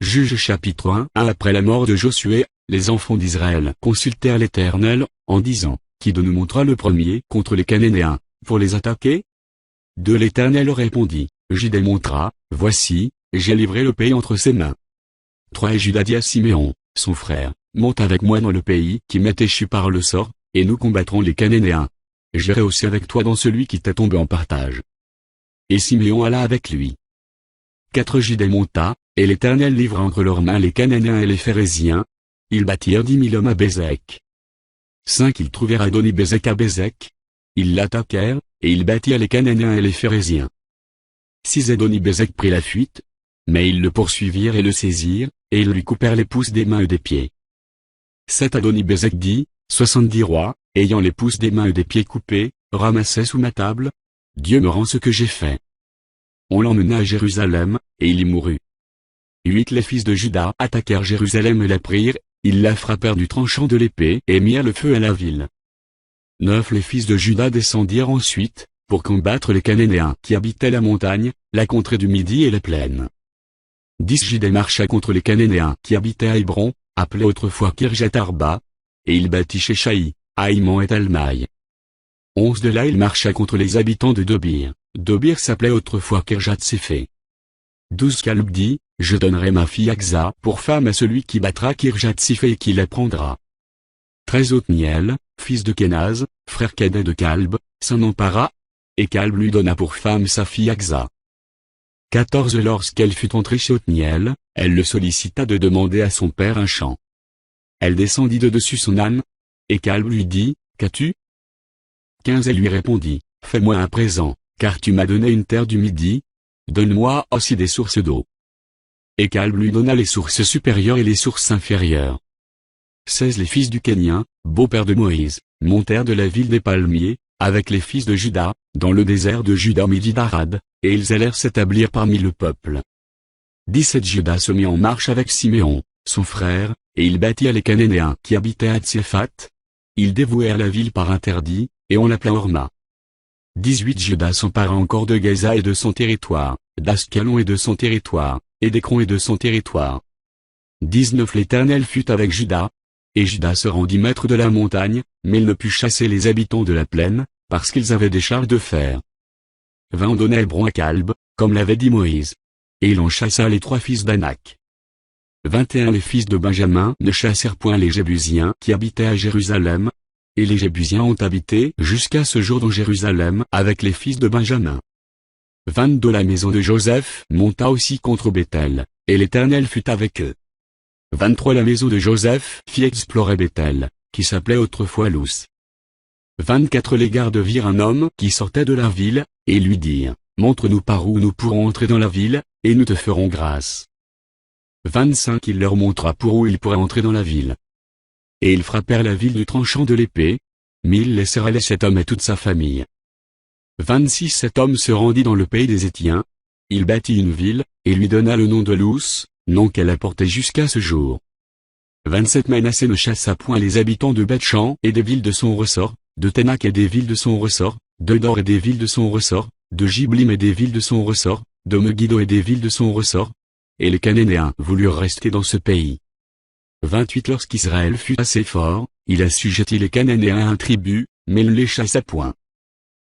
Juges chapitre 1. Après la mort de Josué, les enfants d'Israël consultèrent l'Éternel, en disant, qui de nous montrera le premier contre les Cananéens, pour les attaquer? De l'Éternel répondit, Juda montra, voici, j'ai livré le pays entre ses mains. 3. Et Juda dit à Siméon, son frère, monte avec moi dans le pays qui m'est échu par le sort, et nous combattrons les Cananéens. J'irai aussi avec toi dans celui qui t'est tombé en partage. Et Siméon alla avec lui. 4. Juda monta, et l'Éternel livra entre leurs mains les Cananéens et les Phéréziens. Ils battirent 10 000 hommes à Bézek. 5. Ils trouvèrent Adoni-Bézek à Bézek. Ils l'attaquèrent, et ils battirent les Cananéens et les Phéréziens. 6. Adoni-Bézek prit la fuite. Mais ils le poursuivirent et le saisirent, et ils lui coupèrent les pouces des mains et des pieds. 7. Adoni-Bézek dit, 70 rois, ayant les pouces des mains et des pieds coupés, ramassaient sous ma table. Dieu me rend ce que j'ai fait. On l'emmena à Jérusalem, et il y mourut. 8. Les fils de Juda attaquèrent Jérusalem et la prirent, ils la frappèrent du tranchant de l'épée et mirent le feu à la ville. 9. Les fils de Juda descendirent ensuite, pour combattre les Cananéens qui habitaient la montagne, la contrée du Midi et la plaine. 10. Juda marcha contre les Cananéens qui habitaient à Hébron, appelé autrefois Kirjat-Arba, et il battit Sheshaï, Haïman et Talmaï. 11. De là il marcha contre les habitants de Dobir. Dobir s'appelait autrefois Kirjat-Séphé. 12. Caleb dit, je donnerai ma fille Aksa pour femme à celui qui battra Kirjat-Séphé et qui la prendra. 13. Othniel, fils de Kenaz, frère cadet de Caleb, s'en empara, et Caleb lui donna pour femme sa fille Aksa. 14. Lorsqu'elle fut entrée chez Othniel, elle le sollicita de demander à son père un champ. Elle descendit de dessus son âne, et Caleb lui dit, qu'as-tu? 15. Elle lui répondit, fais-moi un présent, car tu m'as donné une terre du Midi, donne-moi aussi des sources d'eau. Et Caleb lui donna les sources supérieures et les sources inférieures. 16. Les fils du Kénien, beau-père de Moïse, montèrent de la ville des palmiers, avec les fils de Juda, dans le désert de Juda au midi d'Arad, et ils allèrent s'établir parmi le peuple. 17. Juda se mit en marche avec Siméon, son frère, et ils battirent les Cananéens qui habitaient à Tséphat. Ils dévouèrent la ville par interdit, et on l'appela Horma. 18. Juda s'empara encore de Gaza et de son territoire, d'Ascalon et de son territoire, et d'Écron et de son territoire. 19. L'Éternel fut avec Juda, et Juda se rendit maître de la montagne, mais il ne put chasser les habitants de la plaine, parce qu'ils avaient des chars de fer. 20. On donna Hébron à Caleb, comme l'avait dit Moïse. Et il en chassa les 3 fils d'Anak. 21. Les fils de Benjamin ne chassèrent point les Jébusiens qui habitaient à Jérusalem, et les Jébusiens ont habité jusqu'à ce jour dans Jérusalem avec les fils de Benjamin. 22. La maison de Joseph monta aussi contre Béthel, et l'Éternel fut avec eux. 23. La maison de Joseph fit explorer Béthel, qui s'appelait autrefois Luz. 24. Les gardes virent un homme qui sortait de la ville, et lui dirent, montre-nous par où nous pourrons entrer dans la ville, et nous te ferons grâce. 25. Il leur montra pour où ils pourraient entrer dans la ville. Et ils frappèrent la ville du tranchant de l'épée, mais ils laissèrent aller cet homme et toute sa famille. 26. Cet homme se rendit dans le pays des Hétiens, il bâtit une ville, et lui donna le nom de Luz, nom qu'elle a porté jusqu'à ce jour. 27. Manassé ne chassa point les habitants de Beth-Shan et des villes de son ressort, de Ténak et des villes de son ressort, de Dor et des villes de son ressort, de Jiblim et des villes de son ressort, de Megiddo et des villes de son ressort. Et les Cananéens voulurent rester dans ce pays. 28. Lorsqu'Israël fut assez fort, il assujettit les Cananéens à un tribut, mais il ne les chassa point.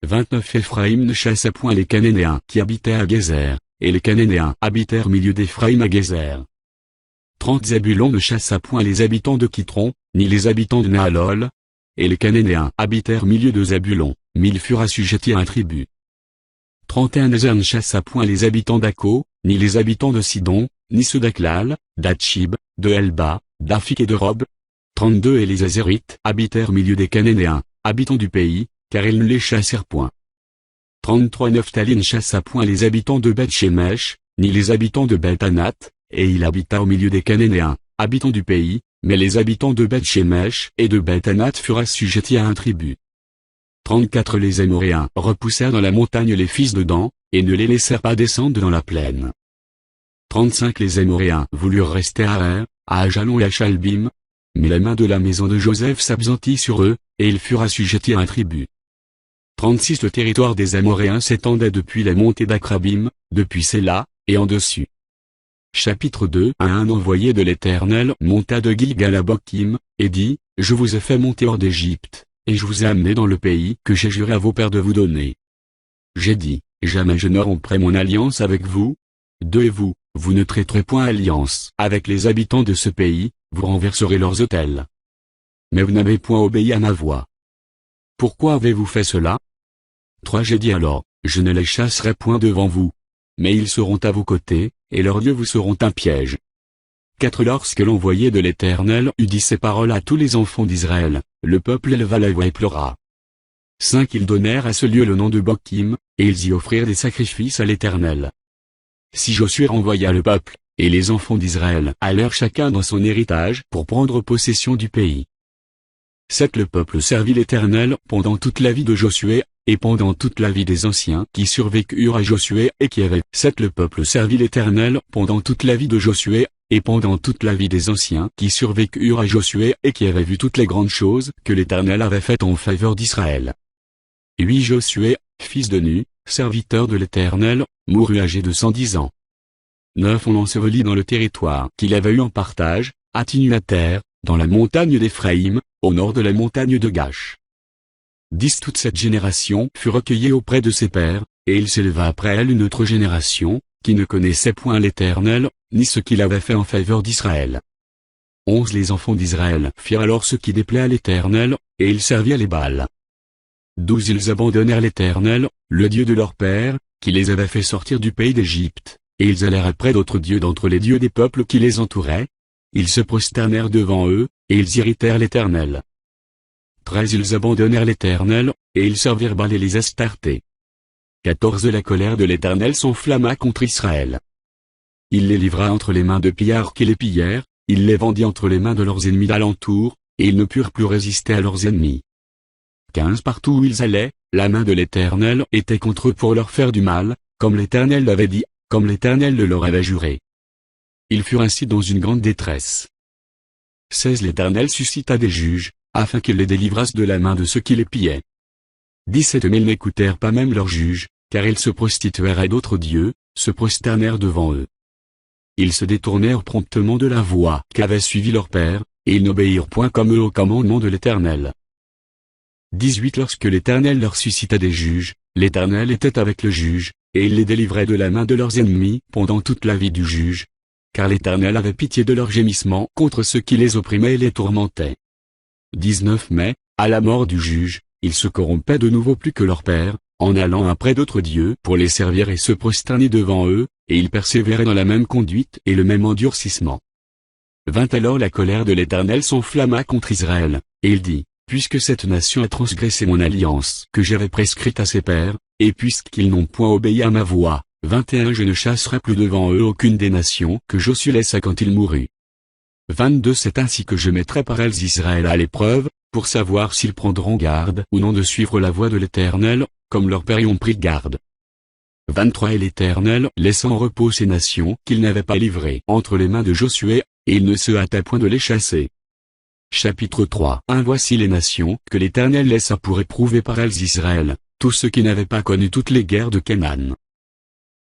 29. Éphraïm ne chassa point les Cananéens qui habitaient à Gézer, et les Cananéens habitèrent au milieu d'Éphraïm à Gézer. 30. Zébulon ne chassa point les habitants de Kitron, ni les habitants de Nahalol, et les Cananéens habitèrent au milieu de Zébulon, mais ils furent assujettis à un tribut. 31. Nézer ne chassa point les habitants d'Akko, ni les habitants de Sidon, ni ceux d'Aklal, d'Atchib, de Elba, d'Afik et de Rob. 32. Et les Azérites habitèrent au milieu des Cananéens, habitants du pays, car ils ne les chassèrent point. 33. Nephtali ne chassa point les habitants de Beth-Shemesh, ni les habitants de Beth-Anath, et il habita au milieu des Cananéens, habitants du pays, mais les habitants de Beth-Shemesh et de Beth-Anath furent assujettis à un tribut. 34. Les Amoréens repoussèrent dans la montagne les fils de Dan, et ne les laissèrent pas descendre dans la plaine. 35. Les Amoréens voulurent rester à Ar, à Ajalon et à Chalbim, mais la main de la maison de Joseph s'appesantit sur eux, et ils furent assujettis à un tribut. 36. Le territoire des Amoréens s'étendait depuis la montée d'Akrabim, depuis Séla, et en dessus. Chapitre 2. Un envoyé de l'Éternel monta de Gilgal à Bokim, et dit, je vous ai fait monter hors d'Égypte, et je vous ai amené dans le pays que j'ai juré à vos pères de vous donner. J'ai dit, jamais je ne romprai mon alliance avec vous. Et vous, vous ne traiterez point alliance avec les habitants de ce pays, vous renverserez leurs autels. Mais vous n'avez point obéi à ma voix. Pourquoi avez-vous fait cela? 3. J'ai dit alors, je ne les chasserai point devant vous. Mais ils seront à vos côtés, et leurs dieux vous seront un piège. 4. Lorsque l'envoyé de l'Éternel eut dit ces paroles à tous les enfants d'Israël, le peuple éleva la voix et pleura. 5. Ils donnèrent à ce lieu le nom de Bokim, et ils y offrirent des sacrifices à l'Éternel. 6. Josué renvoya le peuple, et les enfants d'Israël allèrent chacun dans son héritage pour prendre possession du pays. 7. Le peuple servit l'Éternel pendant toute la vie de Josué, et pendant toute la vie des anciens qui survécurent à Josué et qui avaient. 7. Le peuple servit l'Éternel pendant toute la vie de Josué, et pendant toute la vie des anciens qui survécurent à Josué et qui avaient vu toutes les grandes choses que l'Éternel avait faites en faveur d'Israël. 8. Josué, fils de Nu, serviteur de l'Éternel, mourut âgé de 110 ans. 9. On l'ensevelit dans le territoire qu'il avait eu en partage, à Tinuater, dans la montagne d'Éphraïm, au nord de la montagne de Gash. 10. Toute cette génération fut recueillie auprès de ses pères, et il s'éleva après elle une autre génération, qui ne connaissait point l'Éternel, ni ce qu'il avait fait en faveur d'Israël. 11. Les enfants d'Israël firent alors ce qui déplaît à l'Éternel, et ils servirent les Baals. 12. Ils abandonnèrent l'Éternel, le Dieu de leur père, qui les avait fait sortir du pays d'Égypte, et ils allèrent après d'autres dieux d'entre les dieux des peuples qui les entouraient. Ils se prosternèrent devant eux, et ils irritèrent l'Éternel. 13. Ils abandonnèrent l'Éternel, et ils servirent Baal et les Astartés. 14. La colère de l'Éternel s'enflamma contre Israël. Il les livra entre les mains de pillards qui les pillèrent, il les vendit entre les mains de leurs ennemis d'alentour, et ils ne purent plus résister à leurs ennemis. 15. Partout où ils allaient, la main de l'Éternel était contre eux pour leur faire du mal, comme l'Éternel l'avait dit, comme l'Éternel le leur avait juré. Ils furent ainsi dans une grande détresse. 16. L'Éternel suscita des juges, afin qu'ils les délivrassent de la main de ceux qui les pillaient. 17. Mais ils n'écoutèrent pas même leurs juges, car ils se prostituèrent à d'autres dieux, se prosternèrent devant eux. Ils se détournèrent promptement de la voie qu'avaient suivi leurs pères, et ils n'obéirent point comme eux au commandement de l'Éternel. 18. Lorsque l'Éternel leur suscita des juges, l'Éternel était avec le juge, et il les délivrait de la main de leurs ennemis pendant toute la vie du juge. Car l'Éternel avait pitié de leurs gémissements contre ceux qui les opprimaient et les tourmentaient. 19. Mais, à la mort du juge, ils se corrompaient de nouveau plus que leur père, en allant après d'autres dieux pour les servir et se prosterner devant eux, et ils persévéraient dans la même conduite et le même endurcissement. 20. Alors la colère de l'Éternel s'enflamma contre Israël, et il dit, puisque cette nation a transgressé mon alliance que j'avais prescrite à ses pères, et puisqu'ils n'ont point obéi à ma voix, 21. Je ne chasserai plus devant eux aucune des nations que Josué laissa quand il mourut. 22. C'est ainsi que je mettrai par elles Israël à l'épreuve, pour savoir s'ils prendront garde ou non de suivre la voie de l'Éternel, comme leurs pères y ont pris garde. 23. Et l'Éternel laissa en repos ces nations qu'il n'avait pas livrées entre les mains de Josué, et il ne se hâta point de les chasser. Chapitre 3. Voici les nations que l'Éternel laissa pour éprouver par elles Israël, tous ceux qui n'avaient pas connu toutes les guerres de Canaan.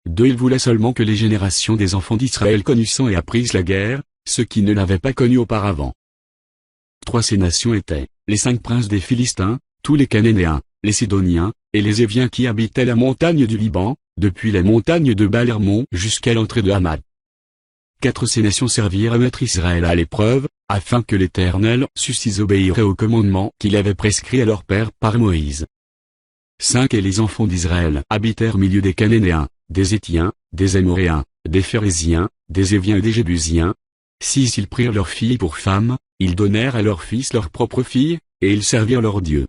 2. Il voulait seulement que les générations des enfants d'Israël connussent et apprissent la guerre, ceux qui ne l'avaient pas connue auparavant. 3. Ces nations étaient, les 5 princes des Philistins, tous les Cananéens, les Sidoniens, et les Éviens qui habitaient la montagne du Liban, depuis la montagne de Baal-Hermon jusqu'à l'entrée de Hamad. 4. Ces nations servirent à mettre Israël à l'épreuve, afin que l'Éternel suscite obéirait au commandement qu'il avait prescrit à leur père par Moïse. 5. Et les enfants d'Israël habitèrent au milieu des Cananéens, des Héthiens, des Amoréens, des Phéréziens, des Éviens et des Jébusiens. 6. Ils prirent leurs filles pour femmes, ils donnèrent à leurs fils leurs propres filles, et ils servirent leurs dieux.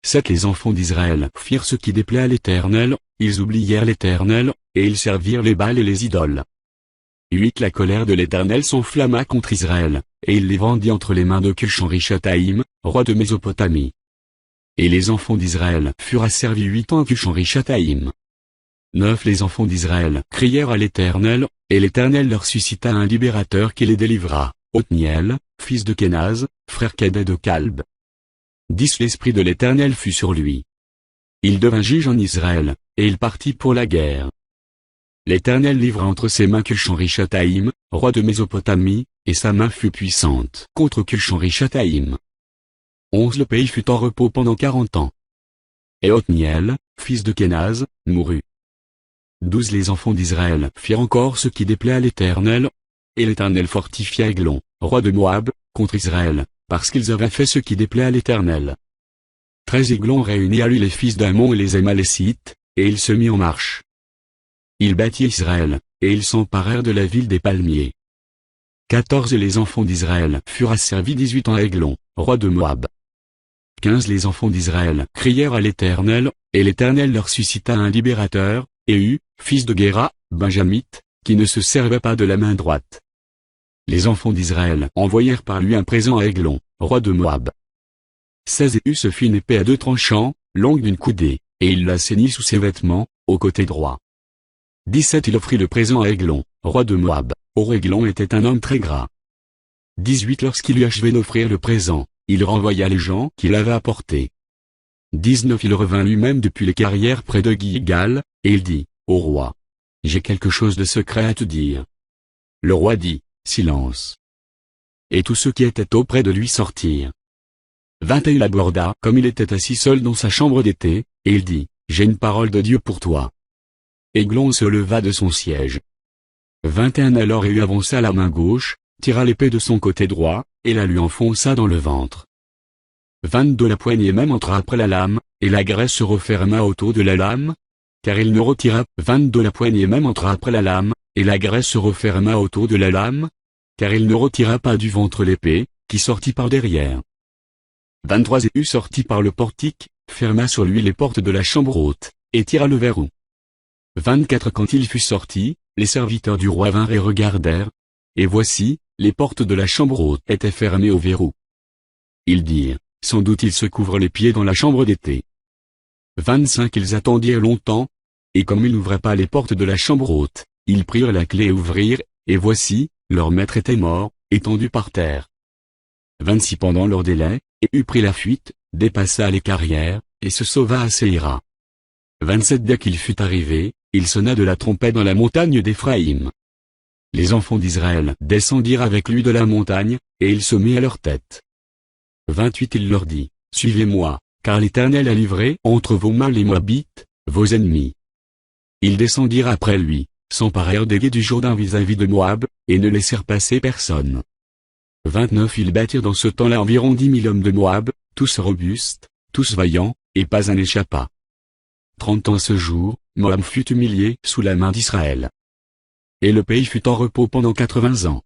7. Les enfants d'Israël firent ce qui déplaît à l'Éternel, ils oublièrent l'Éternel, et ils servirent les Baals et les idoles. 8. La colère de l'Éternel s'enflamma contre Israël, et il les vendit entre les mains de Cush-en-Richataïm, roi de Mésopotamie. Et les enfants d'Israël furent asservis 8 ans à Cush-en-Richataïm. 9. Les enfants d'Israël crièrent à l'Éternel, et l'Éternel leur suscita un libérateur qui les délivra, Othniel, fils de Kénaz, frère cadet de Calb. 10. L'esprit de l'Éternel fut sur lui. Il devint juge en Israël, et il partit pour la guerre. l'Éternel livra entre ses mains Culchan-Richataïm, roi de Mésopotamie, et sa main fut puissante contre Culchan-Richataïm. 11 Le pays fut en repos pendant 40 ans. Et Othniel, fils de Kénaz, mourut. 12 Les enfants d'Israël firent encore ce qui déplaît à l'Éternel, et l'Éternel fortifia Églon, roi de Moab, contre Israël, parce qu'ils avaient fait ce qui déplaît à l'Éternel. 13 Églon réunit à lui les fils d'Ammon et les Amalécites, et il se mit en marche. Il battit Israël, et ils s'emparèrent de la ville des palmiers. 14 Et les enfants d'Israël furent asservis 18 ans à Églon, roi de Moab. 15 Les enfants d'Israël crièrent à l'Éternel, et l'Éternel leur suscita un libérateur, Éhu, fils de Guéra, benjamite, qui ne se servait pas de la main droite. Les enfants d'Israël envoyèrent par lui un présent à Églon, roi de Moab. 16 Éhu se fit une épée à 2 tranchants, longue d'une coudée, et il la ceignit sous ses vêtements, au côté droit. 17 Il offrit le présent à Églon, roi de Moab. Or Églon était un homme très gras. 18 Lorsqu'il eut achevé d'offrir le présent, il renvoya les gens qu'il avait apportés. 19 Il revint lui-même depuis les carrières près de Gilgal, et il dit, au roi, j'ai quelque chose de secret à te dire. Le roi dit, silence. Et tous ceux qui étaient auprès de lui sortirent. 21 Il aborda comme il était assis seul dans sa chambre d'été, et il dit, j'ai une parole de Dieu pour toi. Églon se leva de son siège. 21 Alors Éhu avança la main gauche, tira l'épée de son côté droit, et la lui enfonça dans le ventre. 22 La poignée même entra après la lame, et la graisse se referma autour de la lame, car il ne retira. 22 La poignée même entra après la lame, et la graisse se referma autour de la lame, car il ne retira pas du ventre l'épée, qui sortit par derrière. 23 Éhu sortit par le portique, ferma sur lui les portes de la chambre haute, et tira le verrou. 24 Quand il fut sorti, les serviteurs du roi vinrent et regardèrent, et voici, les portes de la chambre haute étaient fermées au verrou. Ils dirent, sans doute il se couvre les pieds dans la chambre d'été. 25 Ils attendirent longtemps, et comme il n'ouvrait pas les portes de la chambre haute, ils prirent la clé et ouvrirent, et voici, leur maître était mort, étendu par terre. 26 Pendant leur délai, Éhu prit la fuite, dépassa les carrières, et se sauva à Séira. 27 Dès qu'il fut arrivé, il sonna de la trompette dans la montagne d'Éphraïm. Les enfants d'Israël descendirent avec lui de la montagne, et il se mit à leur tête. 28 Il leur dit, suivez-moi, car l'Éternel a livré entre vos mains les Moabites, vos ennemis. Ils descendirent après lui, s'emparèrent des gués du Jourdain vis-à-vis de Moab, et ne laissèrent passer personne. 29 Ils battirent dans ce temps-là environ 10 000 hommes de Moab, tous robustes, tous vaillants, et pas un n'échappa. 30 ans ce jour, Moab fut humilié sous la main d'Israël. Et le pays fut en repos pendant 80 ans.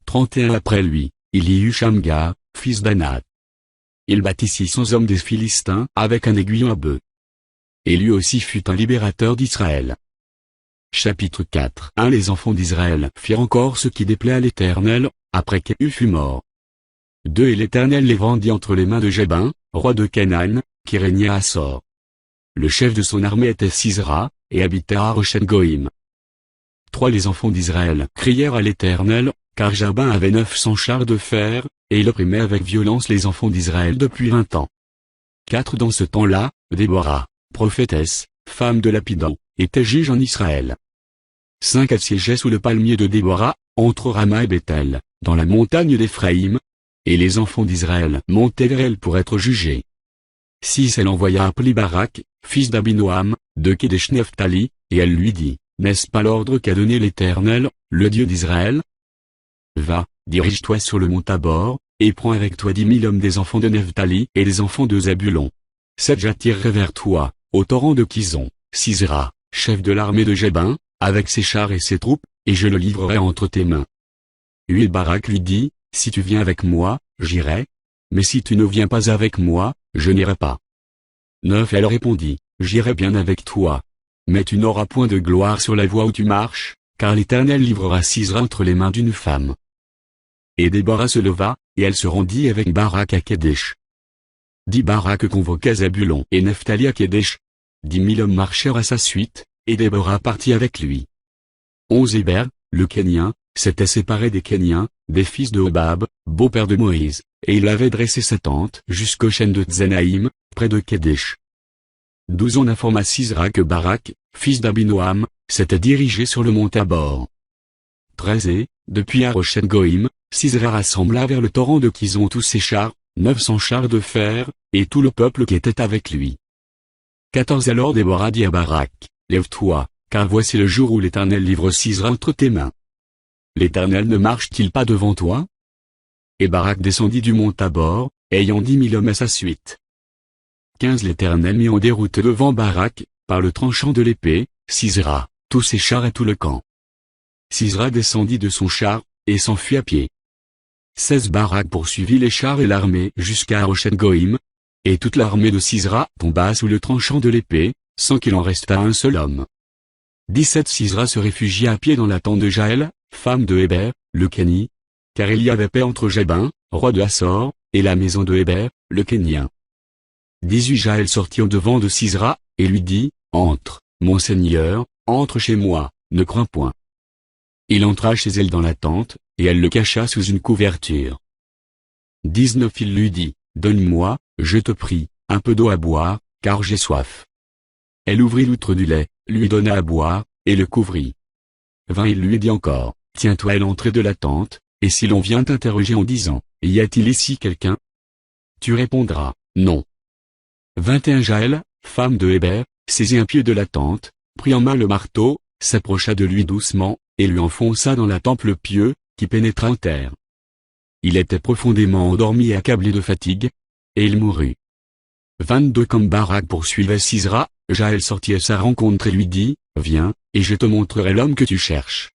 31 Après lui, il y eut Shamgar, fils d'Anath. Il battit 600 hommes des Philistins avec un aiguillon à bœuf. Et lui aussi fut un libérateur d'Israël. Chapitre 4 Les enfants d'Israël firent encore ce qui déplaît à l'Éternel, après qu'Éhu fut mort. 2 Et l'Éternel les vendit entre les mains de Jébin, roi de Canaan, qui régnait à Sor. Le chef de son armée était Sisera, et habitait à Rochet-Goïm. 3 Les enfants d'Israël crièrent à l'Éternel, car Jabin avait 900 chars de fer, et il opprimait avec violence les enfants d'Israël depuis 20 ans. 4 Dans ce temps-là, Déborah, prophétesse, femme de Lapidan, était juge en Israël. 5 Elle siégeait sous le palmier de Déborah, entre Rama et Bethel, dans la montagne d'Éphraïm, et les enfants d'Israël montaient vers elle pour être jugés. 6 Elle envoya appeler Barak, fils d'Abinoam, de Kedesh Nephtali, et elle lui dit, n'est-ce pas l'ordre qu'a donné l'Éternel, le Dieu d'Israël? Va, dirige-toi sur le mont Tabor, et prends avec toi 10 000 hommes des enfants de Nephtali et des enfants de Zabulon. 7 J'attirerai vers toi, au torrent de Kison, Sisera, chef de l'armée de Jébin, avec ses chars et ses troupes, et je le livrerai entre tes mains. 8 Barak lui dit, si tu viens avec moi, j'irai, mais si tu ne viens pas avec moi, je n'irai pas. 9 Elle répondit, j'irai bien avec toi. Mais tu n'auras point de gloire sur la voie où tu marches, car l'Éternel livrera Sisera entre les mains d'une femme. Et Déborah se leva, et elle se rendit avec Barak à Kedesh. 10 Barak convoqua Zabulon et Nephtali à Kedesh. 10 000 hommes marchèrent à sa suite, et Déborah partit avec lui. 11 Héber, le Kénien, s'était séparé des Kéniens, des fils de Hobab, beau-père de Moïse, et il avait dressé sa tente jusqu'au chêne de Tzénaïm, près de Kedesh. 12 On informa Sisera que Barak, fils d'Abinoam, s'était dirigé sur le mont Tabor. 13 Et, depuis Haroshet Goïm, Sisera rassembla vers le torrent de Kison tous ses chars, 900 chars de fer, et tout le peuple qui était avec lui. 14 Alors Déborah dit à Barak, lève-toi, car voici le jour où l'Éternel livre Sisera entre tes mains. L'Éternel ne marche-t-il pas devant toi? Et Barak descendit du mont Tabor, ayant 10 000 hommes à sa suite. 15 L'Éternel mit en déroute devant Barak, par le tranchant de l'épée, Sisera, tous ses chars et tout le camp. Sisera descendit de son char, et s'enfuit à pied. 16 Barak poursuivit les chars et l'armée jusqu'à Haroshet Goïm, et toute l'armée de Sisera tomba sous le tranchant de l'épée, sans qu'il en restât un seul homme. 17 Sisera se réfugia à pied dans la tente de Jaël, femme de Héber, le Kéni, car il y avait paix entre Jabin, roi de Hassor, et la maison de Héber, le Kénien. 18 Jaël sortit au-devant de Sisera, et lui dit, entre, mon seigneur, entre chez moi, ne crains point. Il entra chez elle dans la tente, et elle le cacha sous une couverture. 19 Il lui dit, donne-moi, je te prie, un peu d'eau à boire, car j'ai soif. Elle ouvrit l'outre du lait, lui donna à boire, et le couvrit. 20 Il lui dit encore, tiens-toi à l'entrée de la tente, et si l'on vient t'interroger en disant, y a-t-il ici quelqu'un? Tu répondras, non. 21 Jaël, femme de Héber, saisit un pied de la tente, prit en main le marteau, s'approcha de lui doucement, et lui enfonça dans la tempe le pieu, qui pénétra en terre. Il était profondément endormi et accablé de fatigue, et il mourut. 22 Comme Barak poursuivait Sisera, Jaël sortit à sa rencontre et lui dit, viens, et je te montrerai l'homme que tu cherches.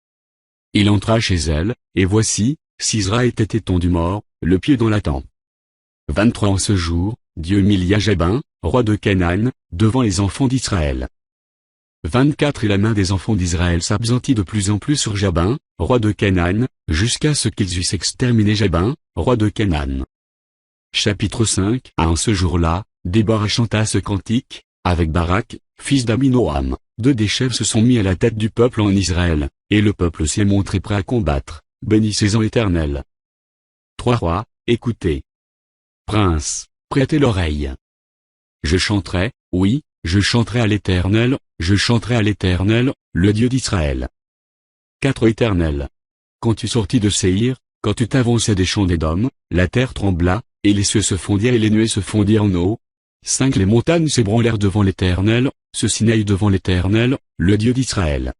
Il entra chez elle, et voici, Sisera était étendu mort, le pied dans la tempe. 23 En ce jour, Dieu humilia Jabin, roi de Canaan, devant les enfants d'Israël. 24 Et la main des enfants d'Israël s'appesantit de plus en plus sur Jabin, roi de Canaan, jusqu'à ce qu'ils eussent exterminé Jabin, roi de Canaan. Chapitre 5 En ce jour-là, Déborah chanta ce cantique, avec Barak, fils d'Abinoam. 2 Des chefs se sont mis à la tête du peuple en Israël, et le peuple s'est montré prêt à combattre, bénissez-en l'Éternel. 3 Rois, écoutez. Princes, prêtez l'oreille. Je chanterai, oui, je chanterai à l'Éternel, je chanterai à l'Éternel, le Dieu d'Israël. 4 Éternel. Quand tu sortis de Séhir, quand tu t'avançais des champs d'Édom, la terre trembla, et les cieux se fondirent et les nuées se fondirent en eau. 5 Les montagnes s'ébranlèrent devant l'Éternel, se Sinaï devant l'Éternel, le Dieu d'Israël.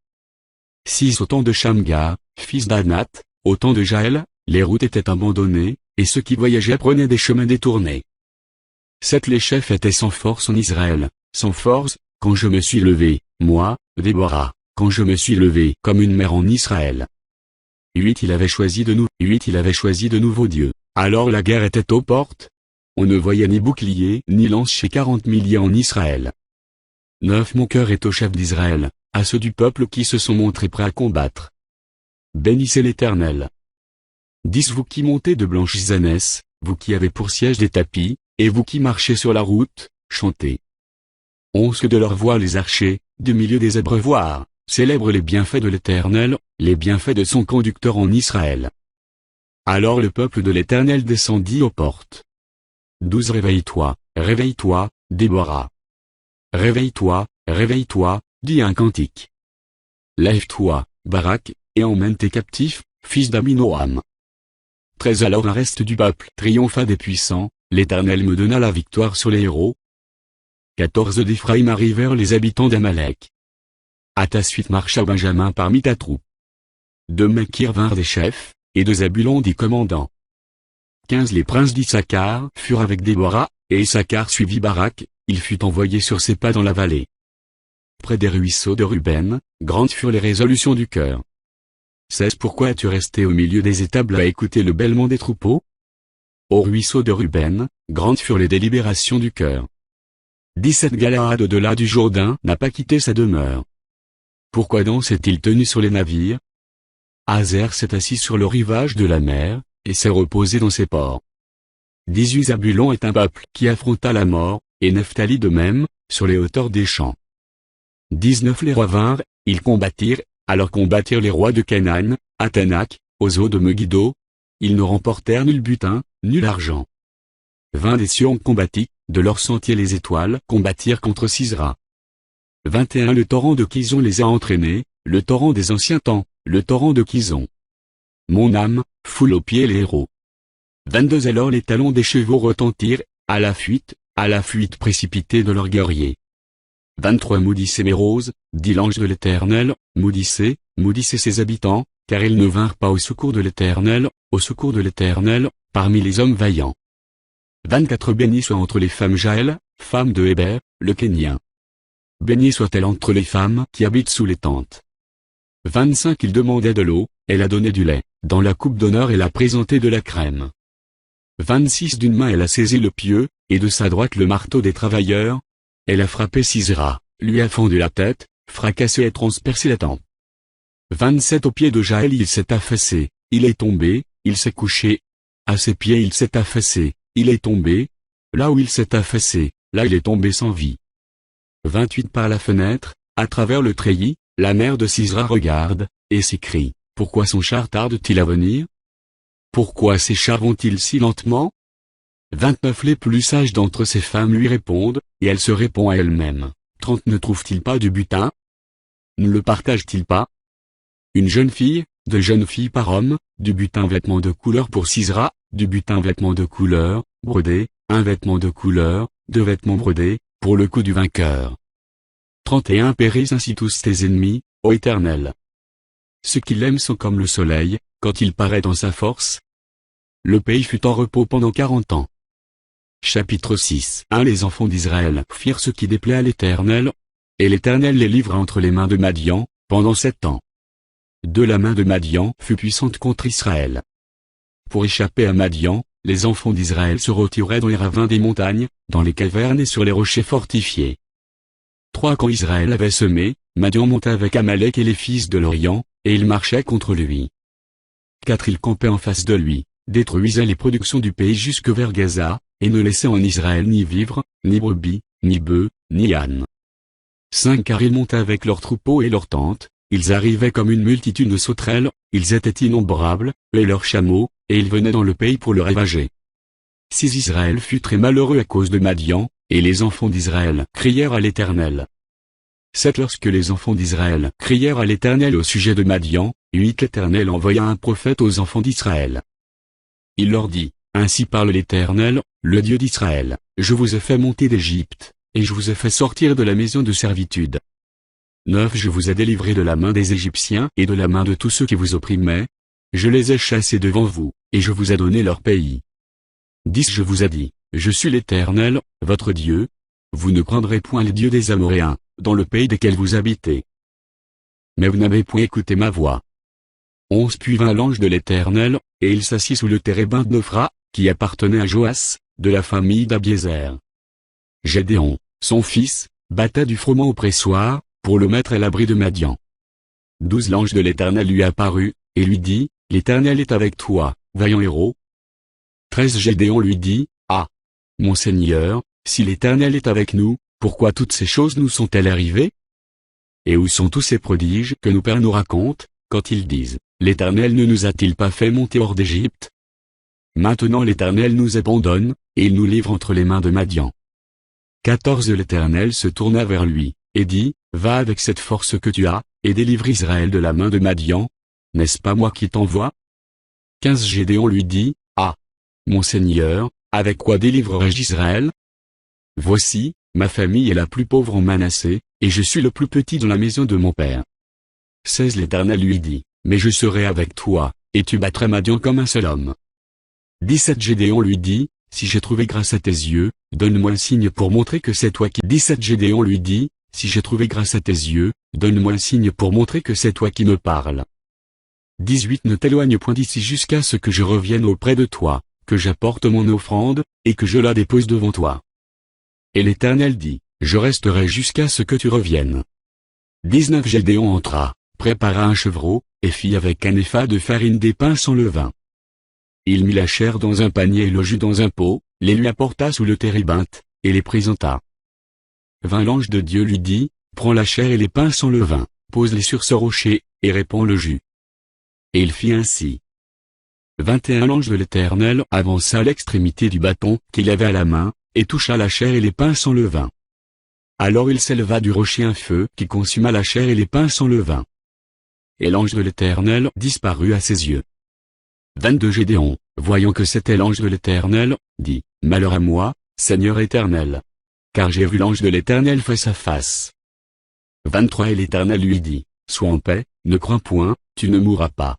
6 Au temps de Shamgar, fils d'Anath, au temps de Jaël, les routes étaient abandonnées, et ceux qui voyageaient prenaient des chemins détournés. 7 Les chefs étaient sans force en Israël, sans force, quand je me suis levé, moi, Déborah, quand je me suis levé comme une mère en Israël. 8 Il avait choisi de nouveaux dieux, alors la guerre était aux portes. On ne voyait ni bouclier ni lance chez 40 milliers en Israël. 9 Mon cœur est aux chefs d'Israël, à ceux du peuple qui se sont montrés prêts à combattre. Bénissez l'Éternel. 10 Vous qui montez de blanches ânesses, vous qui avez pour siège des tapis, et vous qui marchez sur la route, chantez. 11 Que de leur voix les archers, du milieu des abreuvoirs, célèbrent les bienfaits de l'Éternel, les bienfaits de son conducteur en Israël. Alors le peuple de l'Éternel descendit aux portes. 12 Réveille-toi, réveille-toi, Déborah. Réveille-toi, réveille-toi, dis un cantique. Lève-toi, Barak, et emmène tes captifs, fils d'Abinoam. 13 Alors un reste du peuple triompha des puissants, l'Éternel me donna la victoire sur les héros. 14 D'Éphraïm arrivèrent les habitants d'Amalek. À ta suite marcha Benjamin parmi ta troupe. De Makir vinrent des chefs, et de Zabulon des commandants. 15 Les princes d'Issachar furent avec Déborah, et Issachar suivit Barak, il fut envoyé sur ses pas dans la vallée. Près des ruisseaux de Ruben, grandes furent les résolutions du cœur. 16 Pourquoi es-tu resté au milieu des étables à écouter le bêlement des troupeaux? Au ruisseau de Ruben, grandes furent les délibérations du cœur. 17 Galaad au-delà du Jourdain n'a pas quitté sa demeure. Pourquoi donc s'est-il tenu sur les navires? Hazer s'est assis sur le rivage de la mer, et s'est reposé dans ses ports. 18 Zabulon est un peuple qui affronta la mort, et Nephtali de même, sur les hauteurs des champs. 19 Les rois vinrent, ils combattirent, alors combattirent les rois de Canaan, à Tanak, aux eaux de Megiddo. Ils ne remportèrent nul butin, nul argent. 20 Des cieux ont combattu, de leur sentier les étoiles combattirent contre Sisera. 21 Le torrent de Kison les a entraînés, le torrent des anciens temps, le torrent de Kison. Mon âme foule aux pieds les héros. 22 Alors les talons des chevaux retentirent, à la fuite précipitée de leurs guerriers. 23 Maudissez mes roses, dit l'ange de l'Éternel, maudissez ses habitants, car ils ne vinrent pas au secours de l'Éternel, parmi les hommes vaillants. 24 Béni soit entre les femmes Jaël, femme de Héber, le Kénien. Bénie soit-elle entre les femmes qui habitent sous les tentes. 25 Il demandait de l'eau, elle a donné du lait, dans la coupe d'honneur elle a présenté de la crème. 26 D'une main elle a saisi le pieu, et de sa droite le marteau des travailleurs. Elle a frappé Sisera, lui a fendu la tête, fracassé et transpercé la tempe. 27 Aux pieds de Jaël il s'est affaissé, il est tombé, il s'est couché. À ses pieds il s'est affaissé, il est tombé. Là où il s'est affaissé, là il est tombé sans vie. 28 Par la fenêtre, à travers le treillis, la mère de Sisera regarde, et s'écrie, pourquoi son char tarde-t-il à venir? Pourquoi ses chars vont-ils si lentement? 29 Les plus sages d'entre ces femmes lui répondent, et elle se répond à elle-même. 30 Ne trouve-t-il pas du butin? Ne le partage-t-il pas? Une jeune fille, 2 jeunes filles par homme, du butin vêtement de couleur pour Sisera, du butin vêtement de couleur, brodé, un vêtement de couleur, 2 vêtements brodés, pour le coup du vainqueur. 31 Périssent ainsi tous tes ennemis, ô Éternel. Ceux qui l'aiment sont comme le soleil, quand il paraît dans sa force. Le pays fut en repos pendant 40 ans. Chapitre 6 Les enfants d'Israël firent ce qui déplaît à l'Éternel, et l'Éternel les livra entre les mains de Madian, pendant 7 ans. La main de Madian fut puissante contre Israël. Pour échapper à Madian, les enfants d'Israël se retiraient dans les ravins des montagnes, dans les cavernes et sur les rochers fortifiés. 3 Quand Israël avait semé, Madian monta avec Amalek et les fils de l'Orient, et il marchait contre lui. 4 Il campait en face de lui, détruisait les productions du pays jusque vers Gaza, et ne laissait en Israël ni vivre, ni brebis, ni bœufs, ni ânes. 5 Car ils montaient avec leurs troupeaux et leurs tentes, ils arrivaient comme une multitude de sauterelles, ils étaient innombrables, eux et leurs chameaux, et ils venaient dans le pays pour le ravager. 6 Israël fut très malheureux à cause de Madian, et les enfants d'Israël crièrent à l'Éternel. 7 Lorsque les enfants d'Israël crièrent à l'Éternel au sujet de Madian, 8 L'Éternel envoya un prophète aux enfants d'Israël. Il leur dit, Ainsi parle l'Éternel, le Dieu d'Israël, je vous ai fait monter d'Égypte, et je vous ai fait sortir de la maison de servitude. 9 Je vous ai délivré de la main des Égyptiens et de la main de tous ceux qui vous opprimaient. Je les ai chassés devant vous, et je vous ai donné leur pays. 10 Je vous ai dit, je suis l'Éternel, votre Dieu. Vous ne prendrez point les dieux des Amoréens, dans le pays desquels vous habitez. Mais vous n'avez point écouté ma voix. 11 Puis vint l'ange de l'Éternel, et il s'assit sous le térébinthe d'Ophra, qui appartenait à Joas, de la famille d'Abiézer. Gédéon, son fils, battait du froment au pressoir, pour le mettre à l'abri de Madian. 12 L'ange de l'Éternel lui apparut, et lui dit, L'Éternel est avec toi, vaillant héros. 13 Gédéon lui dit, mon Seigneur, si l'Éternel est avec nous, pourquoi toutes ces choses nous sont-elles arrivées? Et où sont tous ces prodiges que nos pères nous racontent, quand ils disent, L'Éternel ne nous a-t-il pas fait monter hors d'Égypte? Maintenant l'Éternel nous abandonne, et il nous livre entre les mains de Madian. 14 L'Éternel se tourna vers lui, et dit, Va avec cette force que tu as, et délivre Israël de la main de Madian. N'est-ce pas moi qui t'envoie? 15 Gédéon lui dit, mon Seigneur, avec quoi délivrerai-je Israël? Voici, ma famille est la plus pauvre en Manassé, et je suis le plus petit dans la maison de mon père. 16 L'Éternel lui dit, mais je serai avec toi, et tu battras Madian comme un seul homme. 17 Gédéon lui dit, si j'ai trouvé grâce à tes yeux, donne-moi un signe pour montrer que c'est toi qui... 17 Gédéon lui dit, si j'ai trouvé grâce à tes yeux, donne-moi un signe pour montrer que c'est toi qui me parles. 18 Ne t'éloigne point d'ici jusqu'à ce que je revienne auprès de toi, que j'apporte mon offrande, et que je la dépose devant toi. Et l'Éternel dit, je resterai jusqu'à ce que tu reviennes. 19 Gédéon entra, prépara un chevreau, et fit avec un épha de farine des pains sans levain. Il mit la chair dans un panier et le jus dans un pot, les lui apporta sous le térébinthe, et les présenta. 20 L'ange de Dieu lui dit, prends la chair et les pains sans levain, pose-les sur ce rocher, et répands le jus. Et il fit ainsi. 21 L'ange de l'Éternel avança à l'extrémité du bâton qu'il avait à la main, et toucha la chair et les pains sans levain. Alors il s'éleva du rocher un feu qui consuma la chair et les pains sans levain. et l'ange de l'Éternel disparut à ses yeux. 22 Gédéon, voyant que c'était l'ange de l'Éternel, dit, « Malheur à moi, Seigneur Éternel. Car j'ai vu l'ange de l'Éternel face à face. » 23 Et l'Éternel lui dit, « Sois en paix, ne crains point, tu ne mourras pas. »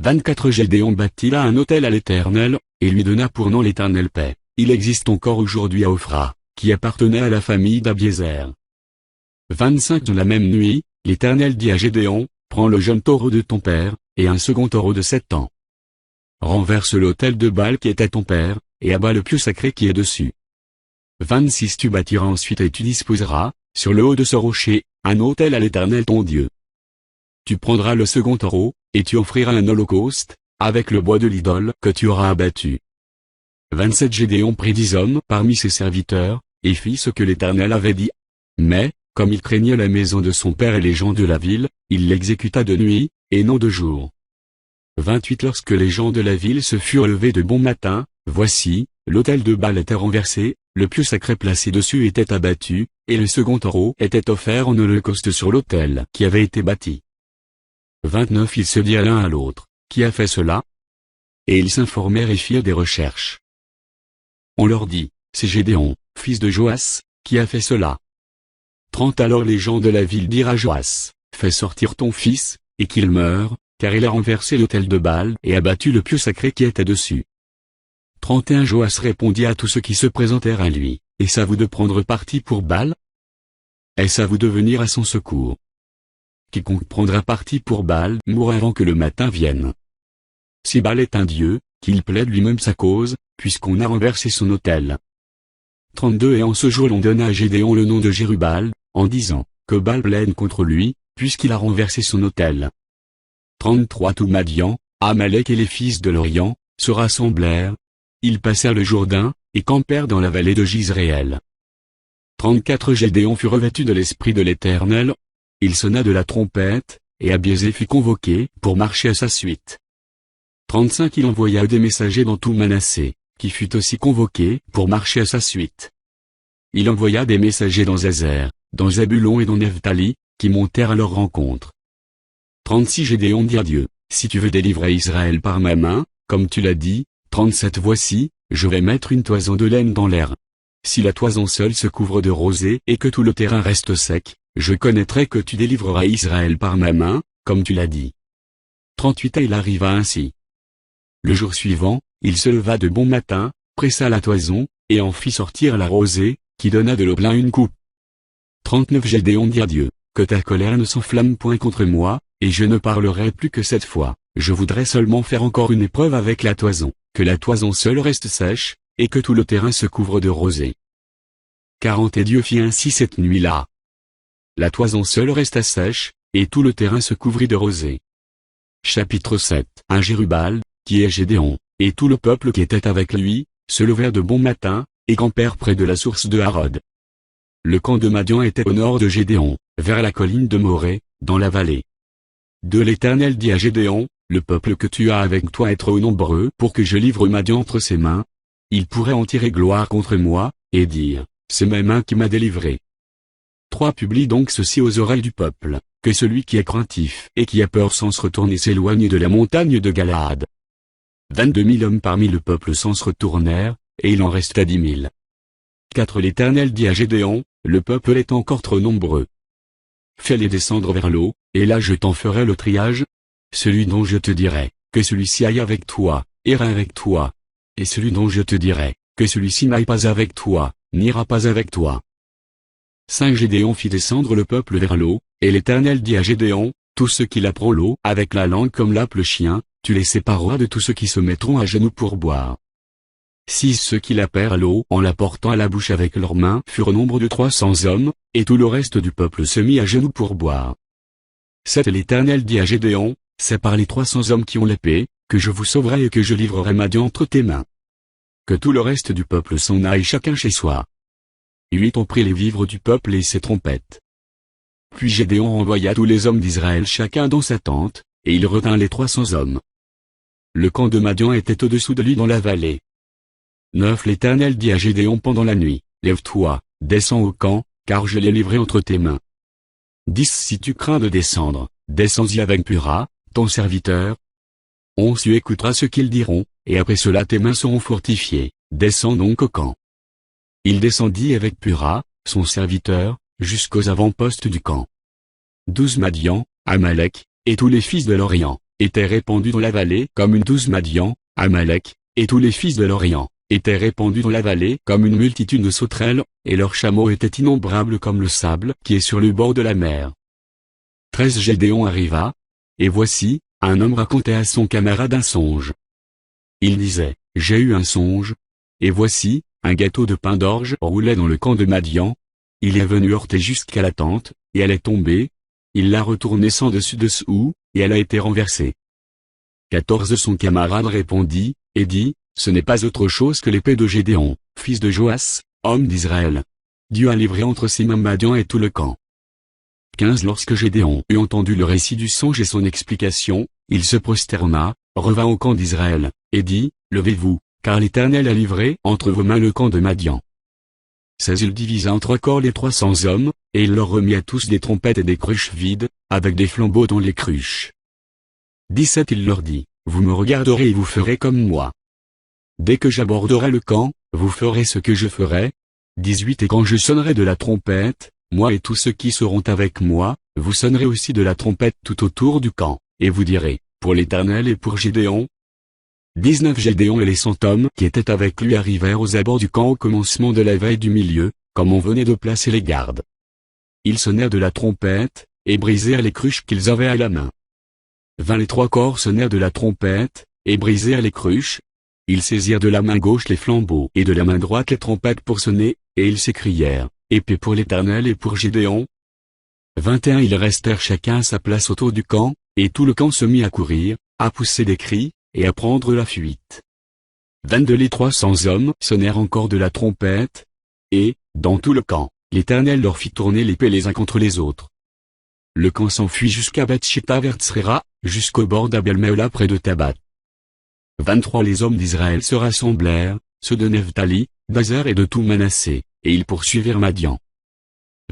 24 Gédéon bâtit là un autel à l'Éternel, et lui donna pour nom l'Éternel paix. Il existe encore aujourd'hui à Ophra, qui appartenait à la famille d'Abiézer. 25 Dans la même nuit, l'Éternel dit à Gédéon, « Prends le jeune taureau de ton père, et un second taureau de 7 ans. Renverse l'autel de Baal qui est à ton père, et abat le pieu sacré qui est dessus. 26 Tu bâtiras ensuite et tu disposeras, sur le haut de ce rocher, un autel à l'Éternel ton Dieu. Tu prendras le second taureau, et tu offriras un holocauste, avec le bois de l'idole que tu auras abattu. 27 Gédéon prit 10 hommes parmi ses serviteurs, et fit ce que l'Éternel avait dit. Mais, comme il craignait la maison de son père et les gens de la ville, il l'exécuta de nuit, et non de jour. 28 Lorsque les gens de la ville se furent levés de bon matin, voici, l'autel de Baal était renversé, le pieu sacré placé dessus était abattu, et le second taureau était offert en holocauste sur l'autel qui avait été bâti. 29 Ils se dirent l'un à l'autre, qui a fait cela? Et ils s'informèrent et firent des recherches. On leur dit, c'est Gédéon, fils de Joas, qui a fait cela. 30 Alors les gens de la ville dirent à Joas, fais sortir ton fils, et qu'il meure, car il a renversé l'autel de Baal et abattu le pieu sacré qui était dessus. 31 Joas répondit à tous ceux qui se présentèrent à lui, est-ce à vous de prendre parti pour Baal? Est-ce à vous de venir à son secours? Quiconque prendra parti pour Baal mourra avant que le matin vienne. Si Baal est un dieu, qu'il plaide lui-même sa cause, puisqu'on a renversé son autel. 32 Et en ce jour l'on donna à Gédéon le nom de Jérubal, en disant, que Baal plaide contre lui, puisqu'il a renversé son autel. 33 Tout Madian, Amalek et les fils de l'Orient, se rassemblèrent. Ils passèrent le Jourdain, et campèrent dans la vallée de Jizréel. 34 Gédéon fut revêtu de l'Esprit de l'Éternel. Il sonna de la trompette, et Abiézer fut convoqué pour marcher à sa suite. 35 Il envoya des messagers dans tout Manassé, qui fut aussi convoqué pour marcher à sa suite. Il envoya des messagers dans Zézer, dans Zabulon et dans Nephtali, qui montèrent à leur rencontre. 36 Gédéon dit à Dieu, si tu veux délivrer Israël par ma main, comme tu l'as dit. 37 Voici, je vais mettre une toison de laine dans l'air. Si la toison seule se couvre de rosée et que tout le terrain reste sec, je connaîtrai que tu délivreras Israël par ma main, comme tu l'as dit. 38 Et il arriva ainsi. Le jour suivant, il se leva de bon matin, pressa la toison, et en fit sortir la rosée, qui donna de l'eau plein une coupe. 39 Gédéon dit à Dieu, que ta colère ne s'enflamme point contre moi, et je ne parlerai plus que cette fois, je voudrais seulement faire encore une épreuve avec la toison, que la toison seule reste sèche, et que tout le terrain se couvre de rosée. 40 Et Dieu fit ainsi cette nuit-là. La toison seule resta sèche, et tout le terrain se couvrit de rosée. Chapitre 7 Un Jérubal, qui est Gédéon, et tout le peuple qui était avec lui, se levèrent de bon matin, et campèrent près de la source de Harod. Le camp de Madian était au nord de Gédéon, vers la colline de Morée, dans la vallée. De l'Éternel dit à Gédéon, le peuple que tu as avec toi est trop nombreux pour que je livre Madian entre ses mains. Il pourrait en tirer gloire contre moi, et dire, c'est ma main qui m'a délivré. 3 Publie donc ceci aux oreilles du peuple, que celui qui est craintif et qui a peur sans se retourner s'éloigne de la montagne de Galaad. 22 000 hommes parmi le peuple sans se retournèrent, et il en resta 10 000. 4 L'Éternel dit à Gédéon, le peuple est encore trop nombreux. Fais-les descendre vers l'eau, et là je t'en ferai le triage. Celui dont je te dirai, que celui-ci aille avec toi, ira avec toi. Et celui dont je te dirai, que celui-ci n'aille pas avec toi, n'ira pas avec toi. 5 Gédéon fit descendre le peuple vers l'eau, et l'Éternel dit à Gédéon, tous ceux qui laperont l'eau avec la langue comme lappe le chien, tu les sépareras de tous ceux qui se mettront à genoux pour boire. 6 Ceux qui lapèrent l'eau en la portant à la bouche avec leurs mains furent au nombre de 300 hommes, et tout le reste du peuple se mit à genoux pour boire. 7 L'Éternel dit à Gédéon, c'est par les 300 hommes qui ont l'épée, que je vous sauverai et que je livrerai Madian entre tes mains. Que tout le reste du peuple s'en aille chacun chez soi. 8 On prit les vivres du peuple et ses trompettes. Puis Gédéon envoya tous les hommes d'Israël chacun dans sa tente, et il retint les 300 hommes. Le camp de Madian était au-dessous de lui dans la vallée. 9 L'Éternel dit à Gédéon pendant la nuit, lève-toi, descends au camp, car je l'ai livré entre tes mains. 10 Si tu crains de descendre, descends-y avec Pura, ton serviteur. 11 Tu écouteras ce qu'ils diront, et après cela tes mains seront fortifiées, descends donc au camp. Il descendit avec Pura, son serviteur, jusqu'aux avant-postes du camp. 12 Madian, Amalek, et tous les fils de l'Orient, étaient répandus dans la vallée comme une 12 Madian, Amalek, et tous les fils de l'Orient, étaient répandus dans la vallée comme une multitude de sauterelles, et leurs chameaux étaient innombrables comme le sable qui est sur le bord de la mer. 13 Gédéon arriva, et voici, un homme racontait à son camarade un songe. Il disait, j'ai eu un songe, et voici, un gâteau de pain d'orge roulait dans le camp de Madian. Il est venu heurter jusqu'à la tente, et elle est tombée. Il l'a retournée sans dessus-dessous, et elle a été renversée. 14 Son camarade répondit, et dit, ce n'est pas autre chose que l'épée de Gédéon, fils de Joas, homme d'Israël. Dieu a livré entre ses mains Madian et tout le camp. 15 Lorsque Gédéon eut entendu le récit du songe et son explication, il se prosterna, revint au camp d'Israël, et dit, levez-vous, car l'Éternel a livré entre vos mains le camp de Madian. 16 Il divisa en 3 corps les 300 hommes, et il leur remit à tous des trompettes et des cruches vides, avec des flambeaux dans les cruches. 17 Il leur dit, vous me regarderez et vous ferez comme moi. Dès que j'aborderai le camp, vous ferez ce que je ferai. 18 Et quand je sonnerai de la trompette, moi et tous ceux qui seront avec moi, vous sonnerez aussi de la trompette tout autour du camp, et vous direz, pour l'Éternel et pour Gédéon. 19 Gédéon et les 100 hommes qui étaient avec lui arrivèrent aux abords du camp au commencement de la veille du milieu, comme on venait de placer les gardes. Ils sonnèrent de la trompette, et brisèrent les cruches qu'ils avaient à la main. 20 Les 3 corps sonnèrent de la trompette, et brisèrent les cruches. Ils saisirent de la main gauche les flambeaux et de la main droite les trompettes pour sonner, et ils s'écrièrent, épée pour l'Éternel et pour Gédéon. 21 Ils restèrent chacun à sa place autour du camp, et tout le camp se mit à courir, à pousser des cris, et à prendre la fuite. 22 Les 300 hommes sonnèrent encore de la trompette, et, dans tout le camp, l'Éternel leur fit tourner l'épée les uns contre les autres. Le camp s'enfuit jusqu'à Beth-Shitta vers Tsréra, jusqu'au bord d'Abel-Méhola près de Tabat. 23 Les hommes d'Israël se rassemblèrent, ceux de Nephtali, d'Azer et de tout Manassé, et ils poursuivirent Madian.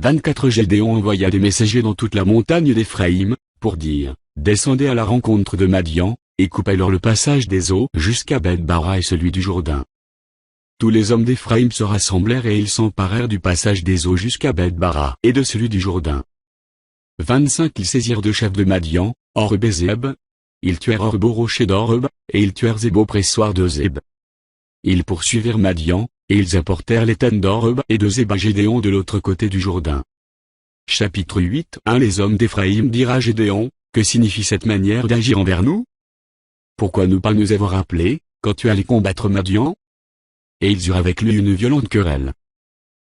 24 Gédéon envoya des messagers dans toute la montagne d'Éphraïm, pour dire, descendez à la rencontre de Madian, et coupez-leur le passage des eaux jusqu'à Beth-Bara et celui du Jourdain. Tous les hommes d'Éphraïm se rassemblèrent et ils s'emparèrent du passage des eaux jusqu'à Beth-Bara et de celui du Jourdain. 25 Ils saisirent 2 chefs de Madian, Oreb et Zeb. Ils tuèrent Oreb au rocher d'Oreb, et ils tuèrent Zeb au pressoir de Zeb. Ils poursuivirent Madian, et ils apportèrent les têtes d'Oreb et de Zeb à Gédéon de l'autre côté du Jourdain. Chapitre 8 1 Les hommes d'Éphraïm dirent à Gédéon, que signifie cette manière d'agir envers nous? Pourquoi ne pas nous avoir appelés, quand tu allais combattre Madian? Et ils eurent avec lui une violente querelle.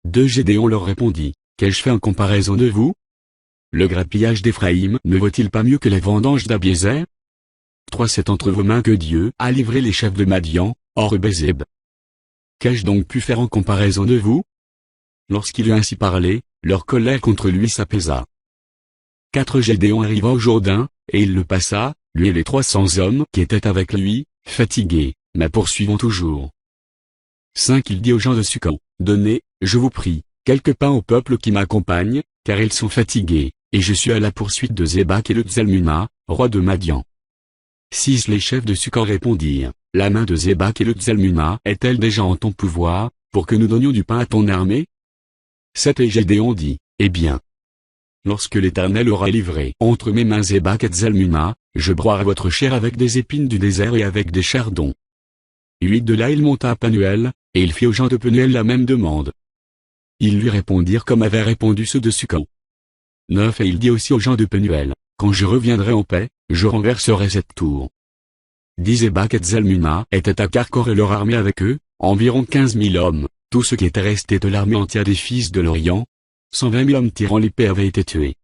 2 Gédéon leur répondit, qu'ai-je fait en comparaison de vous? Le grappillage d'Éphraïm ne vaut-il pas mieux que la vendange d'Abiézer? 3 C'est entre vos mains que Dieu a livré les chefs de Madian, Oreb et Zeb. Qu'ai-je donc pu faire en comparaison de vous? Lorsqu'il eut ainsi parlé, leur colère contre lui s'apaisa. 4 Gédéon arriva au Jourdain, et il le passa, lui et les 300 hommes qui étaient avec lui, fatigués, mais poursuivant toujours. 5 Il dit aux gens de Succan, donnez, je vous prie, quelque pain au peuple qui m'accompagne, car ils sont fatigués, et je suis à la poursuite de Zébak et de Tzalmuna, roi de Madian. 6 Les chefs de Succan répondirent, la main de Zébak et de Tzalmuna est-elle déjà en ton pouvoir, pour que nous donnions du pain à ton armée? 7 Et Gédéon dit, eh bien, lorsque l'Éternel aura livré entre mes mains Zébak et Tzalmuna, je broierai votre chair avec des épines du désert et avec des chardons. 8 De là il monta à Penuel, et il fit aux gens de Penuel la même demande. Ils lui répondirent comme avaient répondu ceux de Succan. 9 Et il dit aussi aux gens de Penuel, quand je reviendrai en paix, je renverserai cette tour. 10 Zébak et Tzalmuna étaient à Carcor et leur armée avec eux, environ 15 000 hommes, tous ceux qui étaient restés de l'armée entière des fils de l'Orient. 120 000 hommes tirant l'épée avaient été tués.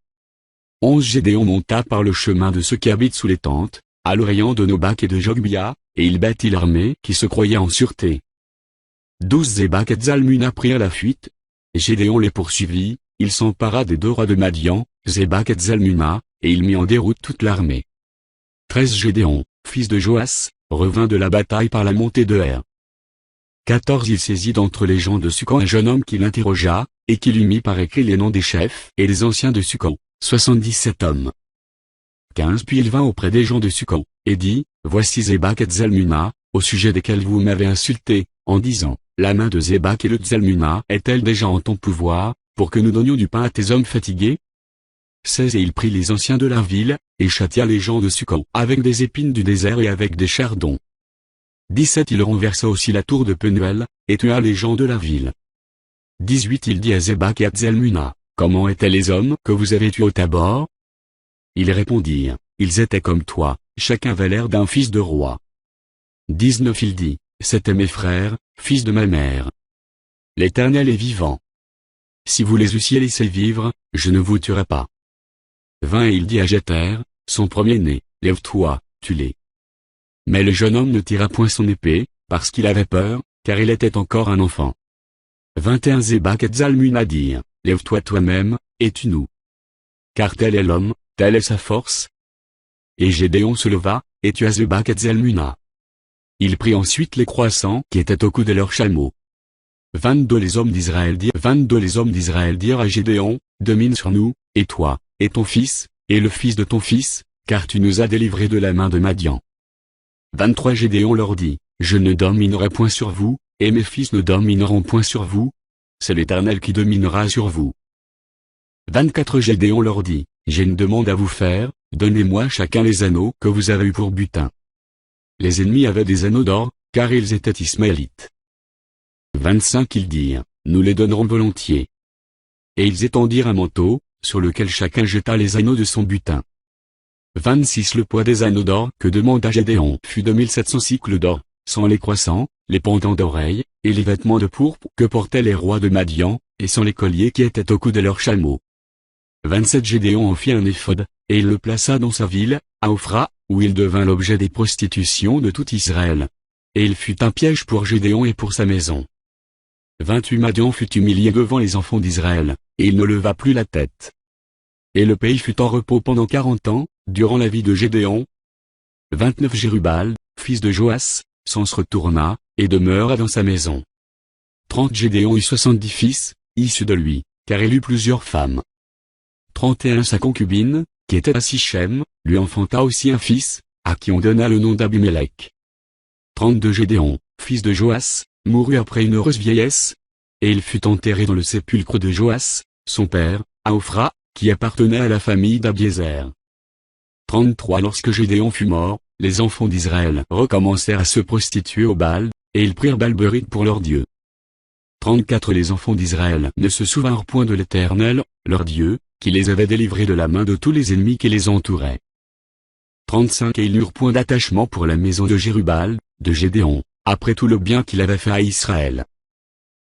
11 Gédéon monta par le chemin de ceux qui habitent sous les tentes, à l'Orient de Nobak et de Jogbia, et il battit l'armée qui se croyait en sûreté. 12 Zébak et Tzalmuna prirent la fuite. Gédéon les poursuivit, il s'empara des 2 rois de Madian, Zébak et Tzalmuna, et il mit en déroute toute l'armée. 13 Gédéon, fils de Joas, revint de la bataille par la montée de Her. 14 Il saisit d'entre les gens de Succan un jeune homme qui l'interrogea, et qui lui mit par écrit les noms des chefs et des anciens de Succan. 77 hommes. 15 Puis il vint auprès des gens de Sukkot, et dit, Voici Zébak et Tzalmuna, au sujet desquels vous m'avez insulté, en disant, La main de Zébak et de Tzalmuna est-elle déjà en ton pouvoir, pour que nous donnions du pain à tes hommes fatigués? 16 Et il prit les anciens de la ville, et châtia les gens de Sukkot avec des épines du désert et avec des chardons. 17 Il renversa aussi la tour de Penuel, et tua les gens de la ville. 18 Il dit à Zébak et à Tzalmuna, Comment étaient les hommes que vous avez tués au Tabor? Ils répondirent, Ils étaient comme toi, chacun avait l'air d'un fils de roi. 19 Il dit, C'étaient mes frères, fils de ma mère. L'Éternel est vivant. Si vous les eussiez laissés vivre, je ne vous tuerais pas. 20 Et il dit à Jéter, son premier-né, Lève-toi, tue-les. Mais le jeune homme ne tira point son épée, parce qu'il avait peur, car il était encore un enfant. 21 Zébak et Tzalmuna dirent, Lève-toi toi-même, et tue-nous. Car tel est l'homme, telle est sa force. Et Gédéon se leva, et tua Zébak et Tzalmuna. Il prit ensuite les croissants qui étaient au cou de leurs chameaux. 22 Les hommes d'Israël dirent à Gédéon, Domine sur nous, et toi, et ton fils, et le fils de ton fils, car tu nous as délivrés de la main de Madian. 23 Gédéon leur dit, Je ne dominerai point sur vous, et mes fils ne domineront point sur vous. C'est l'Éternel qui dominera sur vous. 24 Gédéon leur dit, J'ai une demande à vous faire, donnez-moi chacun les anneaux que vous avez eus pour butin. Les ennemis avaient des anneaux d'or, car ils étaient ismaélites. 25 Ils dirent, Nous les donnerons volontiers. Et ils étendirent un manteau, sur lequel chacun jeta les anneaux de son butin. 26 Le poids des anneaux d'or que demanda Gédéon fut 2700 cycles d'or, sans les croissants, les pendants d'oreilles, et les vêtements de pourpre que portaient les rois de Madian, et sans les colliers qui étaient au cou de leurs chameaux. 27 Gédéon en fit un éphod, et il le plaça dans sa ville, à Ophra, où il devint l'objet des prostitutions de tout Israël. Et il fut un piège pour Gédéon et pour sa maison. 28 Madian fut humilié devant les enfants d'Israël, et il ne leva plus la tête. Et le pays fut en repos pendant 40 ans, durant la vie de Gédéon. 29 Jérubal, fils de Joas, s'en se retourna, et demeura dans sa maison. 30 Gédéon eut 70 fils, issus de lui, car il eut plusieurs femmes. 31 Sa concubine, qui était à Sichem, lui enfanta aussi un fils, à qui on donna le nom d'Abimélec. 32 Gédéon, fils de Joas, mourut après une heureuse vieillesse, et il fut enterré dans le sépulcre de Joas, son père, à Ophra, qui appartenait à la famille d'Abiézer. 33 Lorsque Gédéon fut mort, les enfants d'Israël recommencèrent à se prostituer au Baal, et ils prirent Baal-Berit pour leur Dieu. 34 Les enfants d'Israël ne se souvinrent point de l'Éternel, leur Dieu, qui les avait délivrés de la main de tous les ennemis qui les entouraient. 35 Et ils n'eurent point d'attachement pour la maison de Jérubal, de Gédéon, après tout le bien qu'il avait fait à Israël.